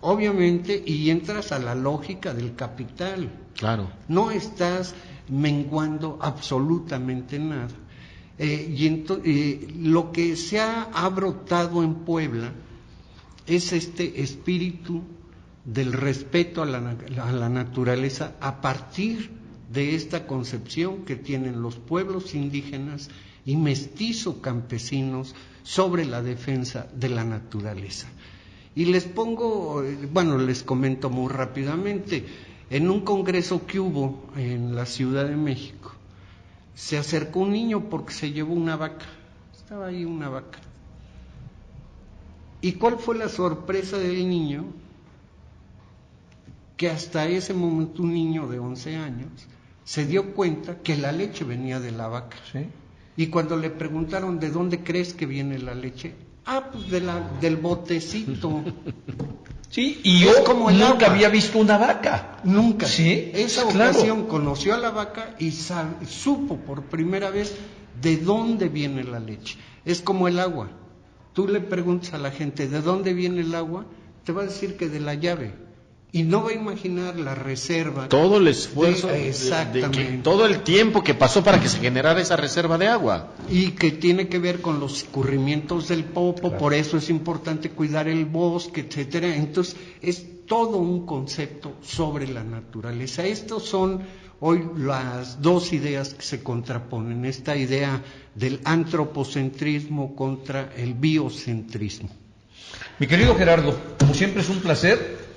obviamente, y entras a la lógica del capital. Claro. No estás menguando absolutamente nada. Lo que se ha brotado en Puebla es este espíritu del respeto a la naturaleza a partir de esta concepción que tienen los pueblos indígenas y mestizo campesinos sobre la defensa de la naturaleza. Y les comento muy rápidamente, en un congreso que hubo en la Ciudad de México, se acercó un niño porque se llevó una vaca, estaba ahí una vaca. ¿Y cuál fue la sorpresa del niño? Que hasta ese momento un niño de 11 años se dio cuenta que la leche venía de la vaca. ¿Sí? Y cuando le preguntaron, ¿de dónde crees que viene la leche? Pues del botecito. Sí, y yo nunca había visto una vaca. Nunca. Sí. Esa ocasión conoció a la vaca y supo por primera vez de dónde viene la leche. Es como el agua. Tú le preguntas a la gente, ¿de dónde viene el agua? Te va a decir que de la llave. Y no va a imaginar la reserva. Todo el esfuerzo, todo el tiempo que pasó para que se generara esa reserva de agua. Y que tiene que ver con los escurrimientos del Popo, claro. Por eso es importante cuidar el bosque, etcétera. Entonces, es todo un concepto sobre la naturaleza. Estos son hoy las 2 ideas que se contraponen. Esta idea del antropocentrismo contra el biocentrismo. Mi querido Gerardo, como siempre es un placer.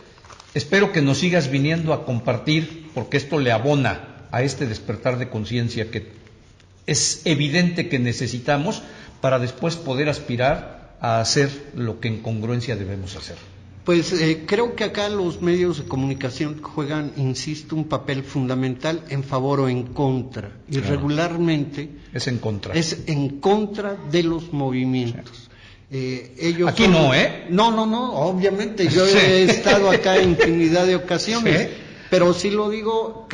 Espero que nos sigas viniendo a compartir, porque esto le abona a este despertar de conciencia que es evidente que necesitamos para después poder aspirar a hacer lo que en congruencia debemos hacer? Pues creo que acá los medios de comunicación juegan, insisto, un papel fundamental en favor o en contra. Y regularmente es en contra. Es en contra de los movimientos. Ellos aquí son... no, ¿eh? No, obviamente. Yo he estado acá en infinidad de ocasiones. ¿Sí? Pero si lo digo,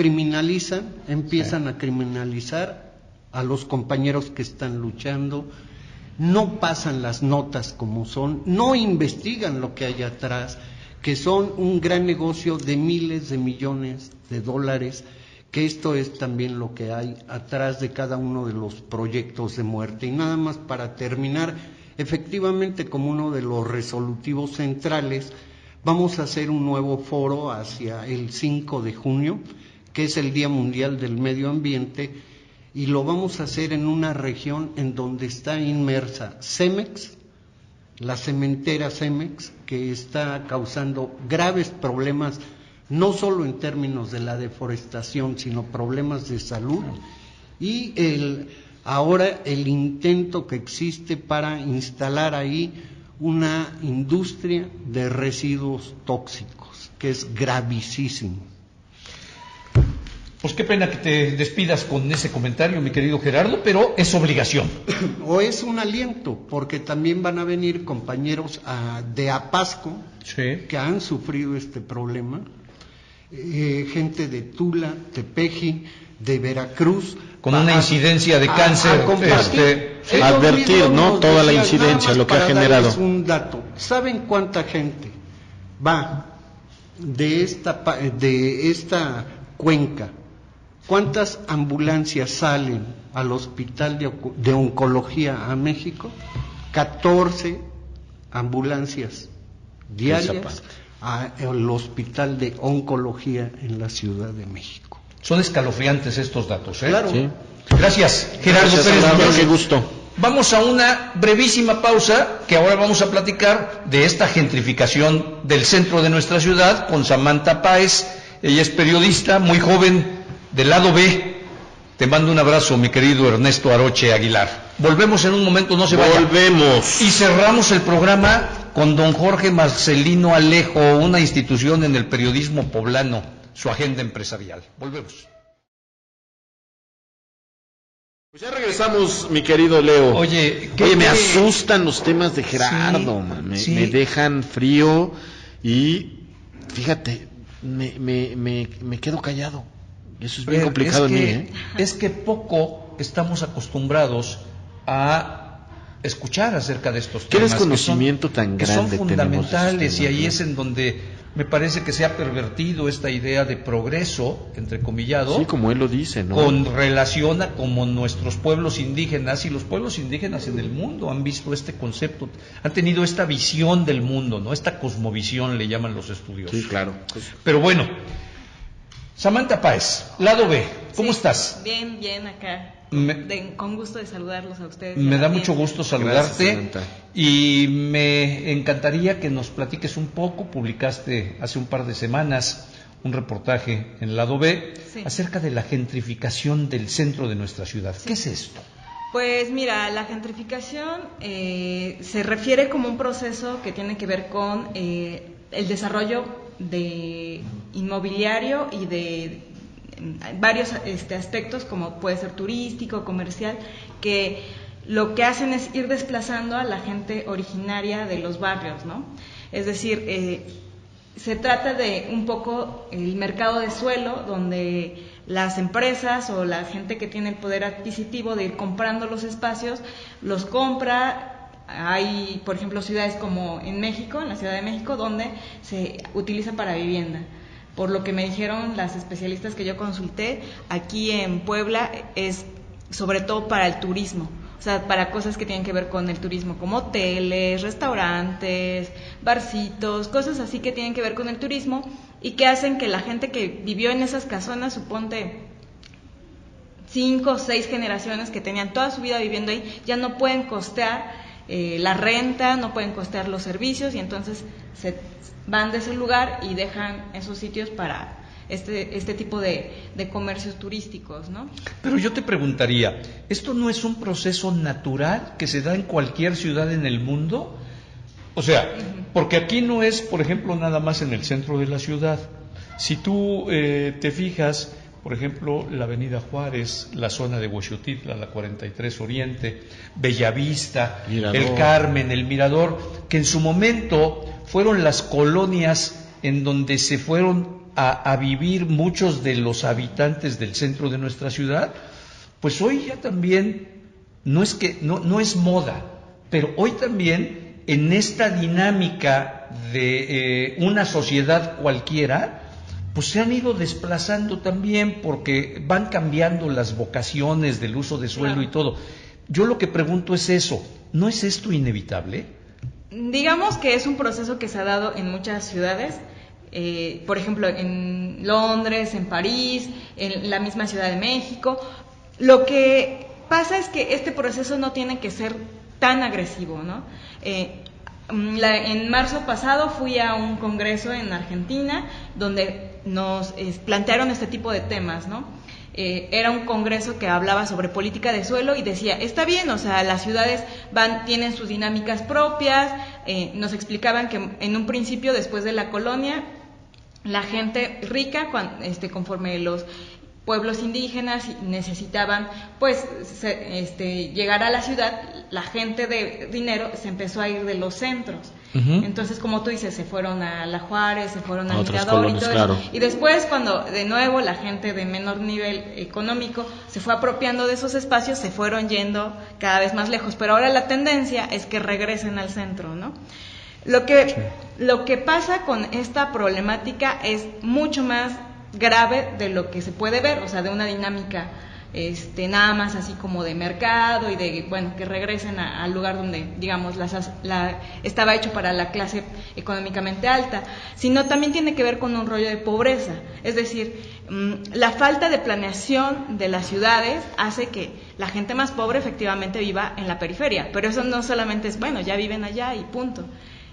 empiezan a criminalizar a los compañeros que están luchando. No pasan las notas como son, no investigan lo que hay atrás, que son un gran negocio de miles de millones de dólares, que esto es también lo que hay atrás de cada uno de los proyectos de muerte. Y nada más para terminar, efectivamente, como uno de los resolutivos centrales, vamos a hacer un nuevo foro hacia el 5 de junio, que es el Día Mundial del Medio Ambiente, y lo vamos a hacer en una región en donde está inmersa Cemex, la cementera Cemex, que está causando graves problemas, no solo en términos de la deforestación, sino problemas de salud, y ahora el intento que existe para instalar ahí una industria de residuos tóxicos, que es gravísimo. Pues qué pena que te despidas con ese comentario, mi querido Gerardo, pero es obligación. O es un aliento, porque también van a venir compañeros de Apasco, sí, que han sufrido este problema, gente de Tula, Tepeji, de Veracruz. Con una incidencia de cáncer. Advertir, ¿no? Toda la incidencia, lo que ha generado. Un dato. ¿Saben cuánta gente va de esta cuenca? ¿Cuántas ambulancias salen al hospital de oncología a México? 14 ambulancias diarias al hospital de oncología en la Ciudad de México. Son escalofriantes estos datos, ¿eh? Claro. Sí. Gracias, Gerardo Pérez. Qué gusto. Vamos a una brevísima pausa, que ahora vamos a platicar de esta gentrificación del centro de nuestra ciudad con Samantha Páez. Ella es periodista, muy joven, del lado B. Te mando un abrazo, mi querido Ernesto Aroche Aguilar. Volvemos en un momento, no se vaya. Volvemos. Y cerramos el programa con don Jorge Marcelino Alejo, una institución en el periodismo poblano, su agenda empresarial. Volvemos. Pues ya regresamos, mi querido Leo. Oye, me asustan los temas de Gerardo, sí, me dejan frío y fíjate, me quedo callado. Eso es bien complicado en mí, ¿eh? Es que poco estamos acostumbrados a escuchar acerca de estos temas. ¿Qué desconocimiento tan grande son fundamentales? Tenemos y ahí es en donde me parece que se ha pervertido esta idea de progreso, entrecomillado. Sí, como él lo dice, ¿no? Con relación a cómo nuestros pueblos indígenas y los pueblos indígenas en el mundo han visto este concepto, han tenido esta visión del mundo, ¿no? Esta cosmovisión le llaman los estudiosos. Sí, claro. Pero bueno, Samantha Páez, lado B, ¿cómo estás? Bien, acá. Con gusto de saludarlos a ustedes. Me da mucho gusto saludarte. Gracias, y me encantaría que nos platiques un poco. Publicaste hace un par de semanas un reportaje en Lado B acerca de la gentrificación del centro de nuestra ciudad. ¿Qué es esto? Pues mira, la gentrificación se refiere como un proceso que tiene que ver con el desarrollo de inmobiliario y de varios aspectos, como puede ser turístico, comercial, que lo que hacen es ir desplazando a la gente originaria de los barrios, ¿no? Es decir, se trata de un poco el mercado de suelo, donde las empresas o la gente que tiene el poder adquisitivo de ir comprando los espacios, los compra. Hay, por ejemplo, ciudades como en México, en la Ciudad de México, donde se utiliza para vivienda. Por lo que me dijeron las especialistas que yo consulté, aquí en Puebla es sobre todo para el turismo, o sea, para cosas que tienen que ver con el turismo, como hoteles, restaurantes, barcitos, cosas así que tienen que ver con el turismo y que hacen que la gente que vivió en esas casonas, suponte 5 o 6 generaciones que tenían toda su vida viviendo ahí, ya no pueden costear la renta, no pueden costear los servicios y entonces se van de ese lugar y dejan esos sitios para este tipo de comercios turísticos, ¿no? Pero yo te preguntaría, ¿esto no es un proceso natural que se da en cualquier ciudad en el mundo? O sea, porque aquí no es, por ejemplo, nada más en el centro de la ciudad. Si tú te fijas, por ejemplo, la Avenida Juárez, la zona de Huexotitla, la 43 Oriente, Bellavista, Mirador. el Carmen, el Mirador, que en su momento fueron las colonias en donde se fueron a vivir muchos de los habitantes del centro de nuestra ciudad, pues hoy ya también no es moda, pero hoy también en esta dinámica de una sociedad cualquiera, pues se han ido desplazando también porque van cambiando las vocaciones del uso de suelo y todo. Yo lo que pregunto es eso, ¿no es esto inevitable? Digamos que es un proceso que se ha dado en muchas ciudades, por ejemplo en Londres, en París, en la misma Ciudad de México. Lo que pasa es que este proceso no tiene que ser tan agresivo, ¿no? En marzo pasado fui a un congreso en Argentina donde nos plantearon este tipo de temas, ¿no? Era un congreso que hablaba sobre política de suelo y decía, está bien, o sea, las ciudades tienen sus dinámicas propias, nos explicaban que en un principio, después de la colonia, la gente rica, conforme los pueblos indígenas necesitaban pues llegar a la ciudad, la gente de dinero se empezó a ir de los centros. Entonces, como tú dices, se fueron a La Juárez, se fueron al Mirador y todo claro. eso. Y después, cuando de nuevo la gente de menor nivel económico se fue apropiando de esos espacios, se fueron yendo cada vez más lejos. Pero ahora la tendencia es que regresen al centro, ¿no? Lo que pasa con esta problemática es mucho más grave de lo que se puede ver, o sea, de una dinámica nada más así como de mercado y de, bueno, que regresen al lugar donde, digamos, estaba hecho para la clase económicamente alta, sino también tiene que ver con un rollo de pobreza. Es decir, la falta de planeación de las ciudades hace que la gente más pobre efectivamente viva en la periferia, pero eso no solamente es, bueno, ya viven allá y punto.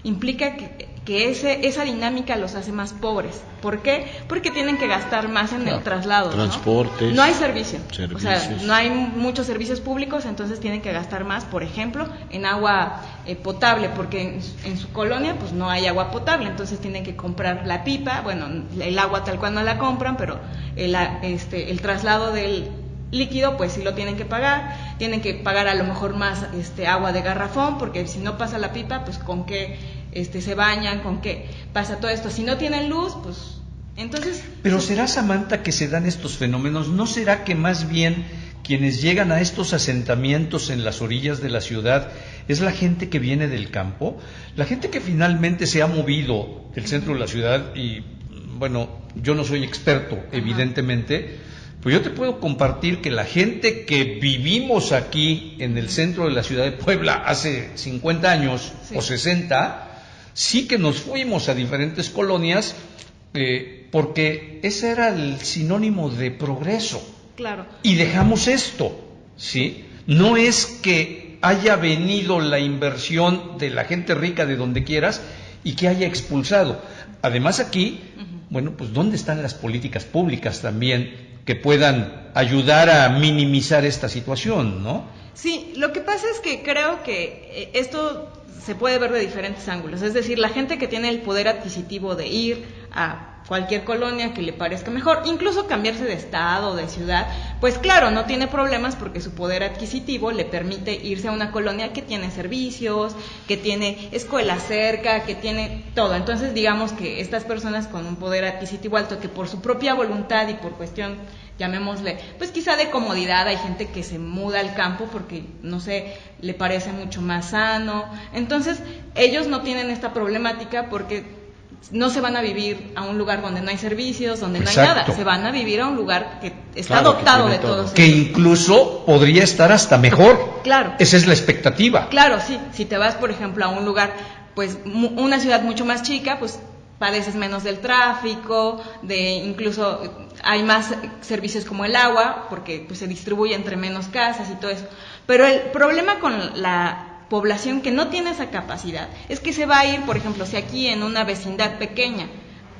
Implica que esa dinámica los hace más pobres. ¿Por qué? Porque tienen que gastar más en el traslado, transportes, no hay servicio. O sea, no hay muchos servicios públicos, entonces tienen que gastar más, por ejemplo, en agua potable, porque en su colonia pues no hay agua potable, entonces tienen que comprar la pipa, bueno, el agua tal cual no la compran, pero el traslado del líquido pues sí lo tienen que pagar a lo mejor más agua de garrafón, porque si no pasa la pipa, pues con qué se bañan, con qué pasa todo esto. Si no tienen luz, pues entonces... Pero ¿será, Samantha, que se dan estos fenómenos? ¿No será que más bien quienes llegan a estos asentamientos en las orillas de la ciudad es la gente que viene del campo? La gente que finalmente se ha movido del centro de la ciudad, y bueno, yo no soy experto, evidentemente, pues yo te puedo compartir que la gente que vivimos aquí en el centro de la ciudad de Puebla hace 50 años o 60, sí que nos fuimos a diferentes colonias porque ese era el sinónimo de progreso. Claro. Y dejamos esto, ¿sí? No es que haya venido la inversión de la gente rica de donde quieras y que haya expulsado. Además aquí, bueno, pues ¿dónde están las políticas públicas también que puedan ayudar a minimizar esta situación, ¿no? Sí, lo que pasa es que creo que esto se puede ver de diferentes ángulos. Es decir, la gente que tiene el poder adquisitivo de ir a cualquier colonia que le parezca mejor, incluso cambiarse de estado o de ciudad, pues claro, no tiene problemas porque su poder adquisitivo le permite irse a una colonia que tiene servicios, que tiene escuela cerca, que tiene todo. Entonces, digamos que estas personas con un poder adquisitivo alto, que por su propia voluntad y por cuestión, llamémosle, pues quizá de comodidad, hay gente que se muda al campo porque, no sé, le parece mucho más sano. Entonces, ellos no tienen esta problemática porque no se van a vivir a un lugar donde no hay servicios, donde no hay nada, se van a vivir a un lugar que está dotado de todo. Que incluso podría estar hasta mejor. Claro. Esa es la expectativa. Claro, sí. Si te vas, por ejemplo, a un lugar, pues una ciudad mucho más chica, pues padeces menos del tráfico, incluso hay más servicios como el agua, porque pues se distribuye entre menos casas y todo eso. Pero el problema con la población que no tiene esa capacidad es que se va a ir, por ejemplo, si aquí en una vecindad pequeña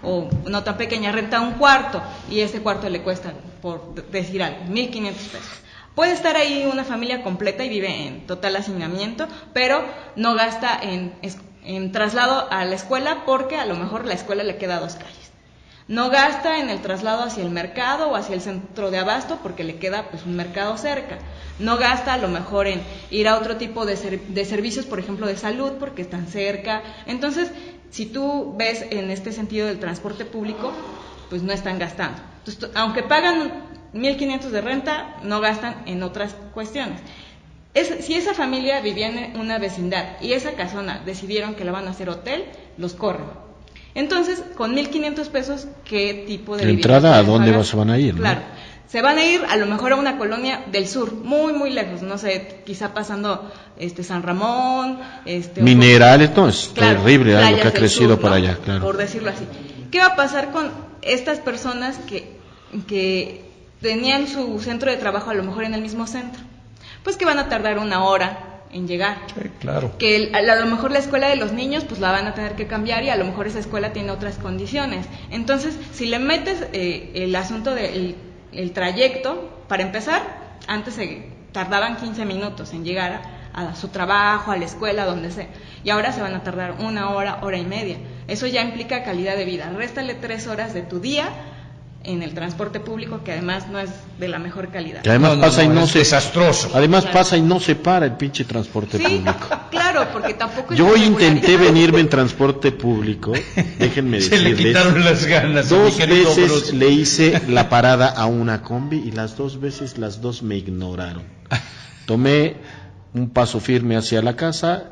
o no tan pequeña, renta un cuarto y ese cuarto le cuesta, por decir algo, 1,500 pesos. Puede estar ahí una familia completa y vive en total hacinamiento, pero no gasta en traslado a la escuela porque a lo mejor la escuela le queda a 2 calles. No gasta en el traslado hacia el mercado o hacia el centro de abasto porque le queda pues un mercado cerca. No gasta a lo mejor en ir a otro tipo de servicios, por ejemplo de salud, porque están cerca. Entonces, si tú ves en este sentido del transporte público, pues no están gastando. Entonces, aunque pagan 1,500 de renta, no gastan en otras cuestiones. Si esa familia vivía en una vecindad y esa casona decidieron que la van a hacer hotel, los corren. Entonces, con 1,500 pesos, ¿qué tipo de entrada a dónde se van a ir? Claro, ¿no? Se van a ir a lo mejor a una colonia del sur, muy, muy lejos, no sé, quizá pasando San Ramón, Minerales, no, es claro, terrible lo que ha crecido sur, por ¿no? allá, claro. Por decirlo así. ¿Qué va a pasar con estas personas que tenían su centro de trabajo a lo mejor en el mismo centro? Pues que van a tardar 1 hora en llegar. Sí, claro. Que a lo mejor la escuela de los niños pues la van a tener que cambiar y a lo mejor esa escuela tiene otras condiciones. Entonces, si le metes el asunto del trayecto, para empezar, antes se tardaban 15 minutos en llegar a su trabajo, a la escuela, donde sea, y ahora se van a tardar 1 hora, hora y media. Eso ya implica calidad de vida. Réstale 3 horas de tu día en el transporte público, que además no es de la mejor calidad. Que además pasa y no es se desastroso. Además claro. Pasa y no se para el pinche transporte público. Claro, porque tampoco es Yo regularizado. intenté venirme en transporte público, déjenme Se le decirles, quitaron las ganas. 2 mi querido veces Bruce. le hice la parada a una combi y las 2 veces las dos me ignoraron. Tomé un paso firme hacia la casa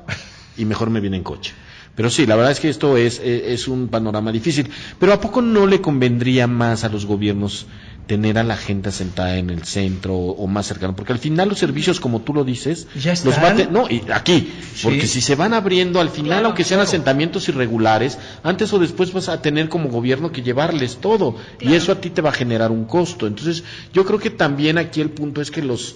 y mejor me vine en coche. Pero sí, la verdad es que esto es un panorama difícil. Pero ¿a poco no le convendría más a los gobiernos tener a la gente sentada en el centro o más cercano? Porque al final los servicios, como tú lo dices, ¿Ya están? los va a no, y aquí, porque Sí. si se van abriendo al final, Claro, aunque sean claro. asentamientos irregulares, antes o después vas a tener como gobierno que llevarles todo, y Claro. eso a ti te va a generar un costo. Entonces, yo creo que también aquí el punto es que los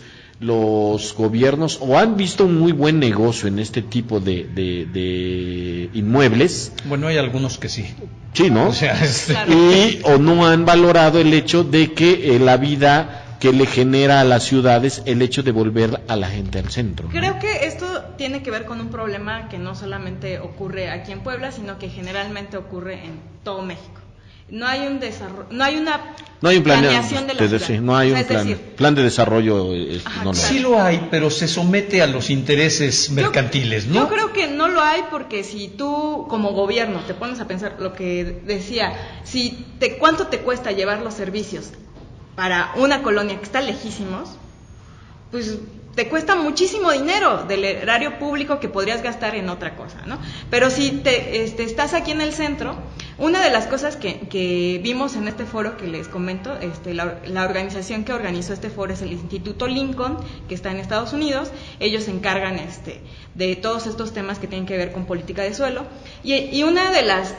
gobiernos o han visto un muy buen negocio en este tipo de inmuebles, Bueno, hay algunos que sí. sí, ¿no? O sea, Claro. Y o no han valorado el hecho de que la vida que le genera a las ciudades el hecho de volver a la gente al centro, ¿no? Creo que esto tiene que ver con un problema que no solamente ocurre aquí en Puebla, sino que generalmente ocurre en todo México. No hay un desarrollo, no hay un planeación de la ciudad. Sí, no hay O sea, un es plan, decir, plan de desarrollo, Ajá, no lo sí hay. lo hay, pero se somete a los intereses mercantiles, ¿no? Yo creo que no lo hay porque si tú como gobierno te pones a pensar lo que decía, ¿cuánto te cuesta llevar los servicios para una colonia que está lejísimos? Pues te cuesta muchísimo dinero del erario público que podrías gastar en otra cosa, ¿no? Pero si estás aquí en el centro, una de las cosas que vimos en este foro que les comento, la organización que organizó este foro es el Instituto Lincoln, que está en Estados Unidos. Ellos se encargan de todos estos temas que tienen que ver con política de suelo, y una de las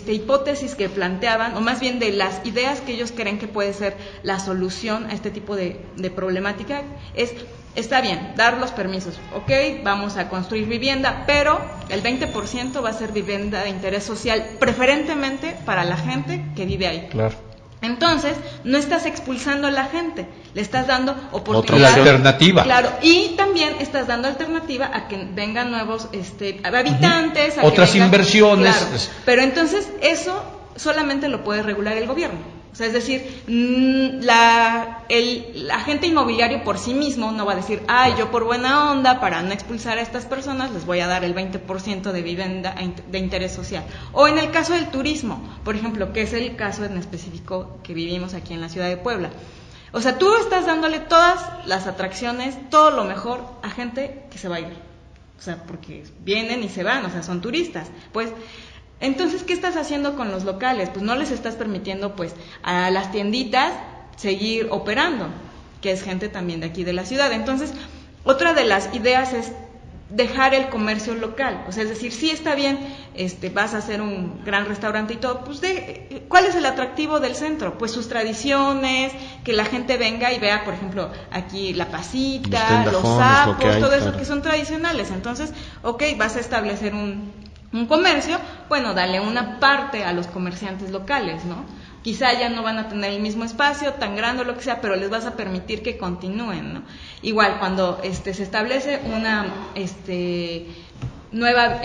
hipótesis que planteaban, o más bien de las ideas que ellos creen que puede ser la solución a este tipo de problemática, es: está bien, dar los permisos, ok, vamos a construir vivienda, pero el 20% va a ser vivienda de interés social, preferentemente para la gente que vive ahí. Claro. Entonces, no estás expulsando a la gente, le estás dando Otra oportunidad. alternativa. Claro, y también estás dando alternativa a que vengan nuevos habitantes, a que Otras vengan- inversiones. Claro, pero entonces eso solamente lo puede regular el gobierno. O sea, es decir, el agente inmobiliario por sí mismo no va a decir: yo por buena onda, para no expulsar a estas personas, les voy a dar el 20% de vivienda de interés social. O en el caso del turismo, por ejemplo, que es el caso en específico que vivimos aquí en la ciudad de Puebla. O sea, tú estás dándole todas las atracciones, todo lo mejor a gente que se va a ir. O sea, porque vienen y se van, o sea, son turistas. Pues, entonces, ¿qué estás haciendo con los locales? Pues no les estás permitiendo, pues, a las tienditas seguir operando, que es gente también de aquí de la ciudad. Entonces, otra de las ideas es dejar el comercio local. O sea, es decir, sí está bien, vas a hacer un gran restaurante y todo, pues ¿cuál es el atractivo del centro? Pues sus tradiciones, que la gente venga y vea, por ejemplo, aquí la pasita, los tendajones, sapos, lo que hay, todo eso claro. que son tradicionales. Entonces, ok, vas a establecer un un comercio, bueno, dale una parte a los comerciantes locales, ¿no? Quizá ya no van a tener el mismo espacio tan grande o lo que sea, pero les vas a permitir que continúen, ¿no? Igual cuando se establece una nueva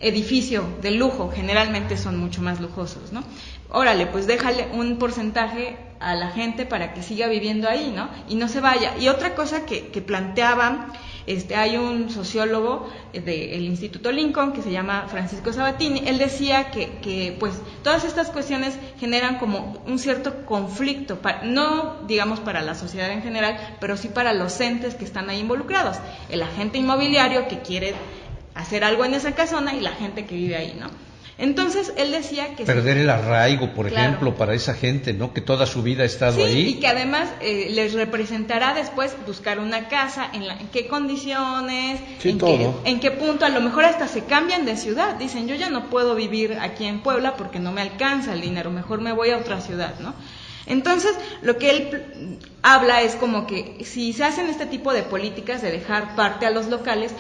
edificio de lujo, generalmente son mucho más lujosos, ¿no? Órale, pues déjale un porcentaje a la gente para que siga viviendo ahí, ¿no? Y no se vaya. Y otra cosa que planteaban, hay un sociólogo del Instituto Lincoln que se llama Francisco Sabatini. Él decía que pues todas estas cuestiones generan como un cierto conflicto, no digamos para la sociedad en general, pero sí para los entes que están ahí involucrados. El agente inmobiliario que quiere hacer algo en esa casona y la gente que vive ahí, ¿no? Entonces él decía que perder el arraigo, por ejemplo, para esa gente, ¿no? Que toda su vida ha estado ahí. Y que además les representará después buscar una casa, en qué condiciones, en qué punto, a lo mejor hasta se cambian de ciudad, dicen yo ya no puedo vivir aquí en Puebla porque no me alcanza el dinero, mejor me voy a otra ciudad, ¿no? Entonces, lo que él habla es como que si se hacen este tipo de políticas de dejar parte a los locales,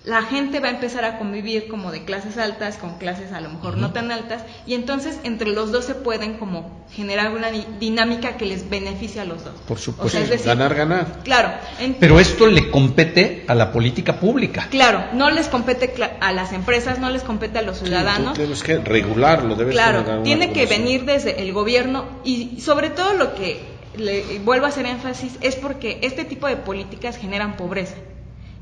la gente va a empezar a convivir como de clases altas con clases a lo mejor no tan altas, y entonces entre los dos se pueden como generar una dinámica que les beneficie a los dos. Por supuesto. O sea, es decir, ganar. Claro. Pero esto le compete a la política pública. Claro, no les compete a las empresas, no les compete a los ciudadanos. Tienes que regularlo, Claro, tiene que venir desde el gobierno, y sobre todo lo que le vuelvo a hacer énfasis es porque este tipo de políticas generan pobreza.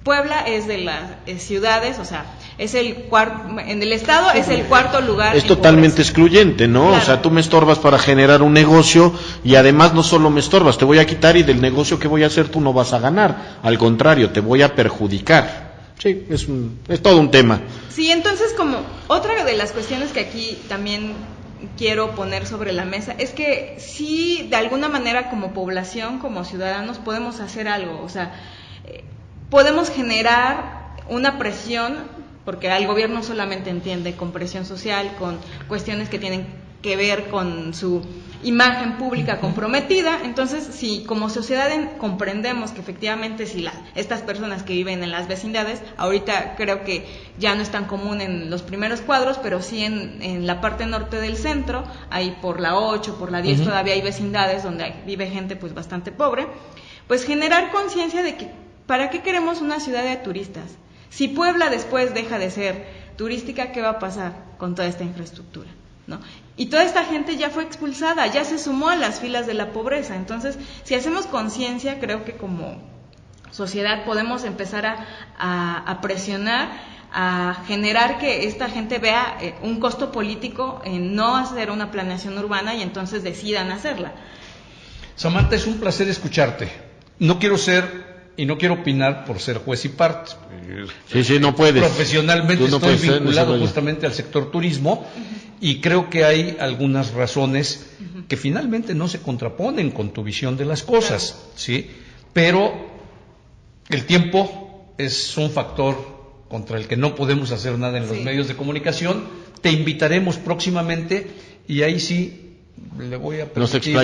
Puebla es de las ciudades, o sea, es en el estado es el cuarto lugar. Es totalmente excluyente, ¿no? Claro. O sea, tú me estorbas para generar un negocio y además no solo me estorbas, te voy a quitar y del negocio que voy a hacer tú no vas a ganar, al contrario, te voy a perjudicar. Sí, es todo un tema. Sí, entonces como otra de las cuestiones que aquí también quiero poner sobre la mesa es que sí, de alguna manera como población, como ciudadanos podemos hacer algo, o sea, podemos generar una presión, porque el gobierno solamente entiende con presión social, con cuestiones que tienen que ver con su imagen pública comprometida. Entonces, si como sociedad comprendemos que efectivamente si estas personas que viven en las vecindades, ahorita creo que ya no es tan común en los primeros cuadros, pero sí en la parte norte del centro, ahí por la 8, por la 10 todavía hay vecindades donde vive gente pues bastante pobre, pues generar conciencia de que ¿para qué queremos una ciudad de turistas? Si Puebla después deja de ser turística, ¿qué va a pasar con toda esta infraestructura? ¿No? Y toda esta gente ya fue expulsada, ya se sumó a las filas de la pobreza. Entonces, si hacemos conciencia, creo que como sociedad podemos empezar a presionar, a generar que esta gente vea un costo político en no hacer una planeación urbana y entonces decidan hacerla. Samantha, es un placer escucharte. No quiero ser y no quiero opinar por ser juez y parte. Sí, no puedes. Profesionalmente no estoy puedes vinculado justamente al sector turismo y creo que hay algunas razones que finalmente no se contraponen con tu visión de las cosas, ¿sí? Pero el tiempo es un factor contra el que no podemos hacer nada en los medios de comunicación. Te invitaremos próximamente y ahí sí le voy a permitir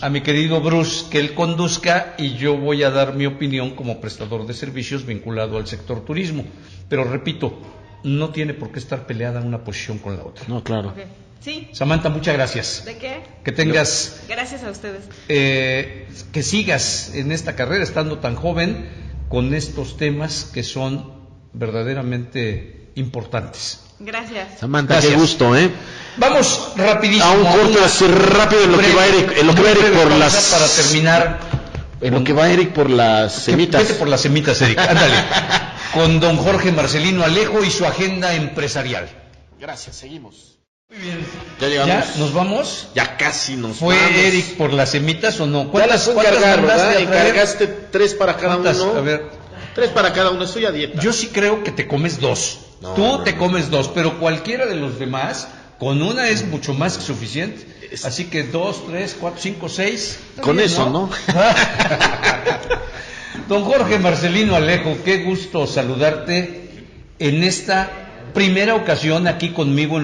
a mi querido Bruce que él conduzca y yo voy a dar mi opinión como prestador de servicios vinculado al sector turismo. Pero repito, no tiene por qué estar peleada una posición con la otra. No, claro. Okay. Sí. Samantha, muchas gracias. ¿De qué? Que tengas... Gracias a ustedes. Que sigas en esta carrera estando tan joven con estos temas que son verdaderamente importantes. Gracias. Samantha, qué gusto, ¿eh? Vamos rapidísimo. A un corte así rápido en lo que va Eric, por las... Para terminar... En lo que va Eric por las semitas. Vete por las semitas, Eric, ándale. Con don Jorge Marcelino Alejo y su agenda empresarial. Gracias, seguimos. Muy bien. ¿Ya llegamos? ¿Ya nos vamos? Ya casi nos ¿Fue vamos. Eric por las semitas o no? Ya las fue cargar, ¿verdad? Encargaste 3 para cada uno. A ver. 3 para cada uno, estoy a dieta. Yo sí creo que te comes 2. No, Tú te comes 2, pero cualquiera de los demás, con una es mucho más que suficiente. Así que 2, 3, 4, 5, 6. Con bien, eso, ¿no? Don Jorge Marcelino Alejo, qué gusto saludarte en esta primera ocasión aquí conmigo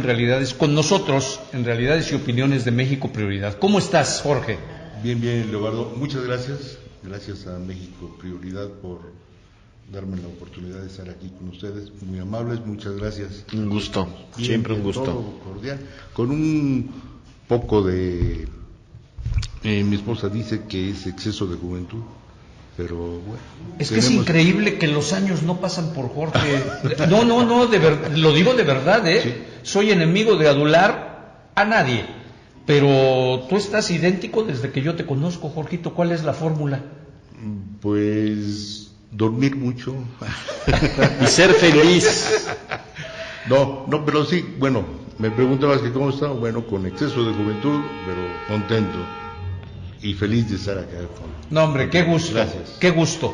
con nosotros, en Realidades y Opiniones de México Prioridad. ¿Cómo estás, Jorge? Bien, Leobardo. Muchas gracias. Gracias a México Prioridad por darme la oportunidad de estar aquí con ustedes. Muy amables, muchas gracias. Un gusto, Bien, siempre un gusto. todo cordial. Con un poco de... mi esposa dice que es exceso de juventud, pero bueno. Es que es increíble que los años no pasan por Jorge. No, lo digo de verdad, ¿eh? Sí. Soy enemigo de adular a nadie, pero tú estás idéntico desde que yo te conozco, Jorgito. ¿Cuál es la fórmula? Pues dormir mucho. Y ser feliz. No, pero sí, bueno, me preguntabas que cómo estaba. Bueno, con exceso de juventud, pero contento y feliz de estar acá. No, hombre, qué gusto. Gracias. Qué gusto.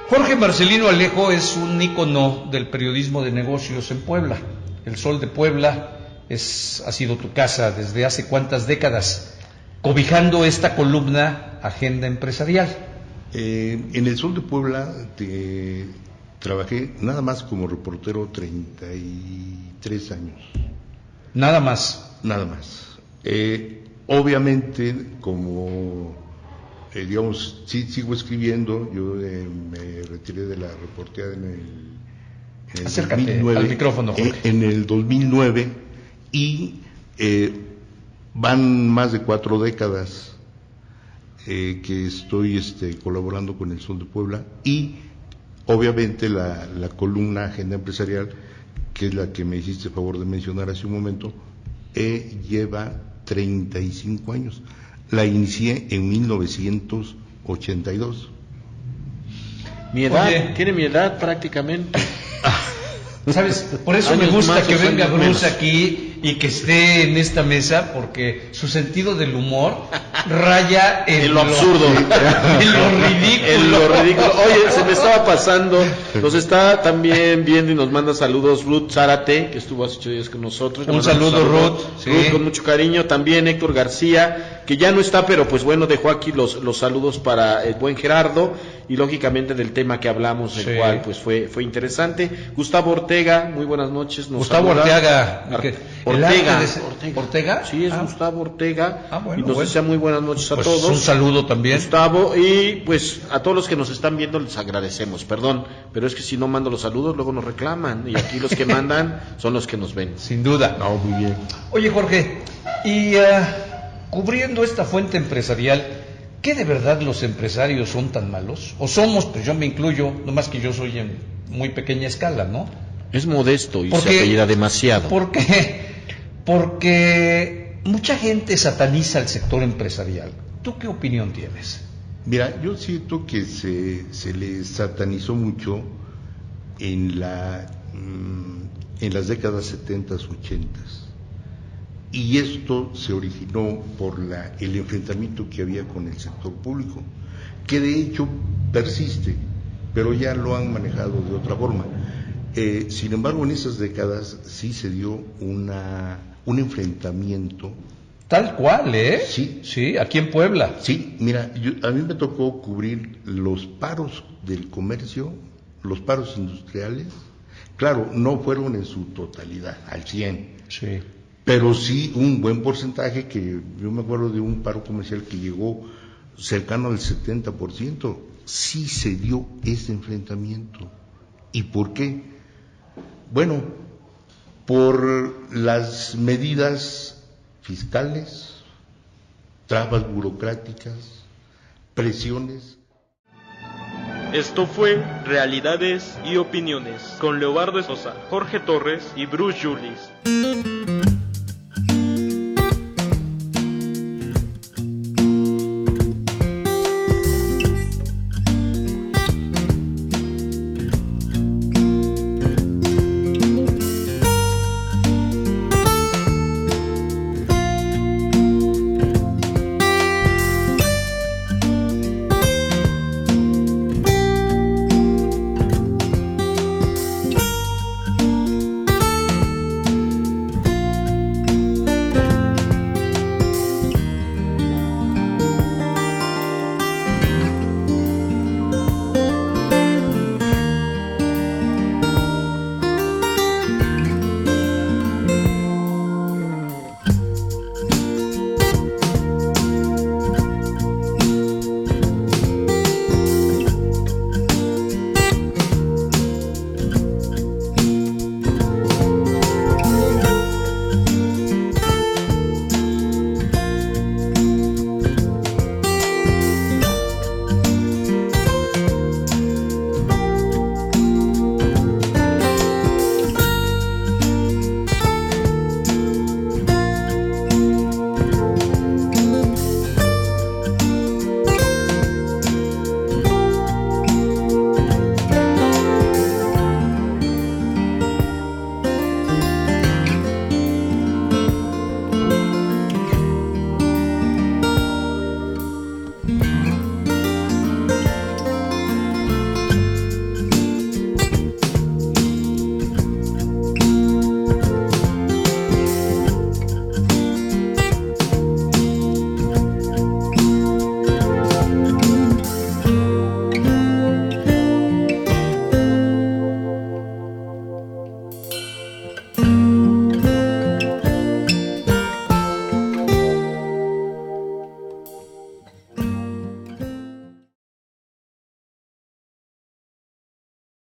Jorge Marcelino Alejo es un ícono del periodismo de negocios en Puebla. El Sol de Puebla ha sido tu casa desde hace cuántas décadas, cobijando esta columna Agenda Empresarial. En el Sol de Puebla trabajé nada más como reportero 33 años. Nada más. Nada más. Obviamente, como, digamos, sí sigo escribiendo, yo me retiré de la reporteada en el Acércate 2009, al micrófono, Jorge. En el 2009, y van más de 4 décadas que estoy colaborando con el Sol de Puebla, y obviamente la columna Agenda Empresarial, que es la que me hiciste favor de mencionar hace un momento, lleva 35 años. La inicié en 1982. Mi edad, Oye. tiene mi edad prácticamente. ¿Sabes? Por eso Años me gusta más, que años venga menos. Bruce aquí y que esté en esta mesa, porque su sentido del humor raya en lo absurdo, en lo ridículo. En lo ridículo. Oye, se me estaba pasando, nos está también viendo y nos manda saludos Ruth Zárate, que estuvo hace 8 días con nosotros. Un saludo, Ruth. Sí. Ruth, con mucho cariño. También Héctor García, que ya no está, pero pues bueno, dejó aquí los saludos para el buen Gerardo, y lógicamente del tema que hablamos, el Sí. cual pues fue interesante. Gustavo Ortega, muy buenas noches. Nos Gustavo saluda. Ortega. Ortega. ¿Ortega? Sí, es Gustavo Ortega. Bueno, y nos desea muy buenas noches a Pues todos. un saludo también. Gustavo, y pues a todos los que nos están viendo les agradecemos, perdón, pero es que si no mando los saludos luego nos reclaman, y aquí los que mandan son los que nos ven. Sin duda. No, muy bien. Oye, Jorge, y cubriendo esta fuente empresarial, ¿qué de verdad los empresarios son tan malos? ¿O somos? Pues yo me incluyo, nomás que yo soy en muy pequeña escala, ¿no? Es modesto y se Porque- apellida demasiado. ¿Por qué? Porque mucha gente sataniza el sector empresarial. ¿Tú qué opinión tienes? Mira, yo siento que se le satanizó mucho en las décadas 70s, 80s. Y esto se originó por el enfrentamiento que había con el sector público, que de hecho persiste, pero ya lo han manejado de otra forma. Sin embargo, en esas décadas sí se dio un enfrentamiento. Tal cual, ¿eh? Sí. Sí, aquí en Puebla. Sí, mira, a mí me tocó cubrir los paros del comercio, los paros industriales. Claro, no fueron en su totalidad, al 100%. Sí. Pero sí un buen porcentaje, que yo me acuerdo de un paro comercial que llegó cercano al 70%. Sí se dio ese enfrentamiento. ¿Y por qué? Bueno, por las medidas fiscales, trabas burocráticas, presiones. Esto fue Realidades y Opiniones con Leobardo Sosa, Jorge Torres y Bruce Julis.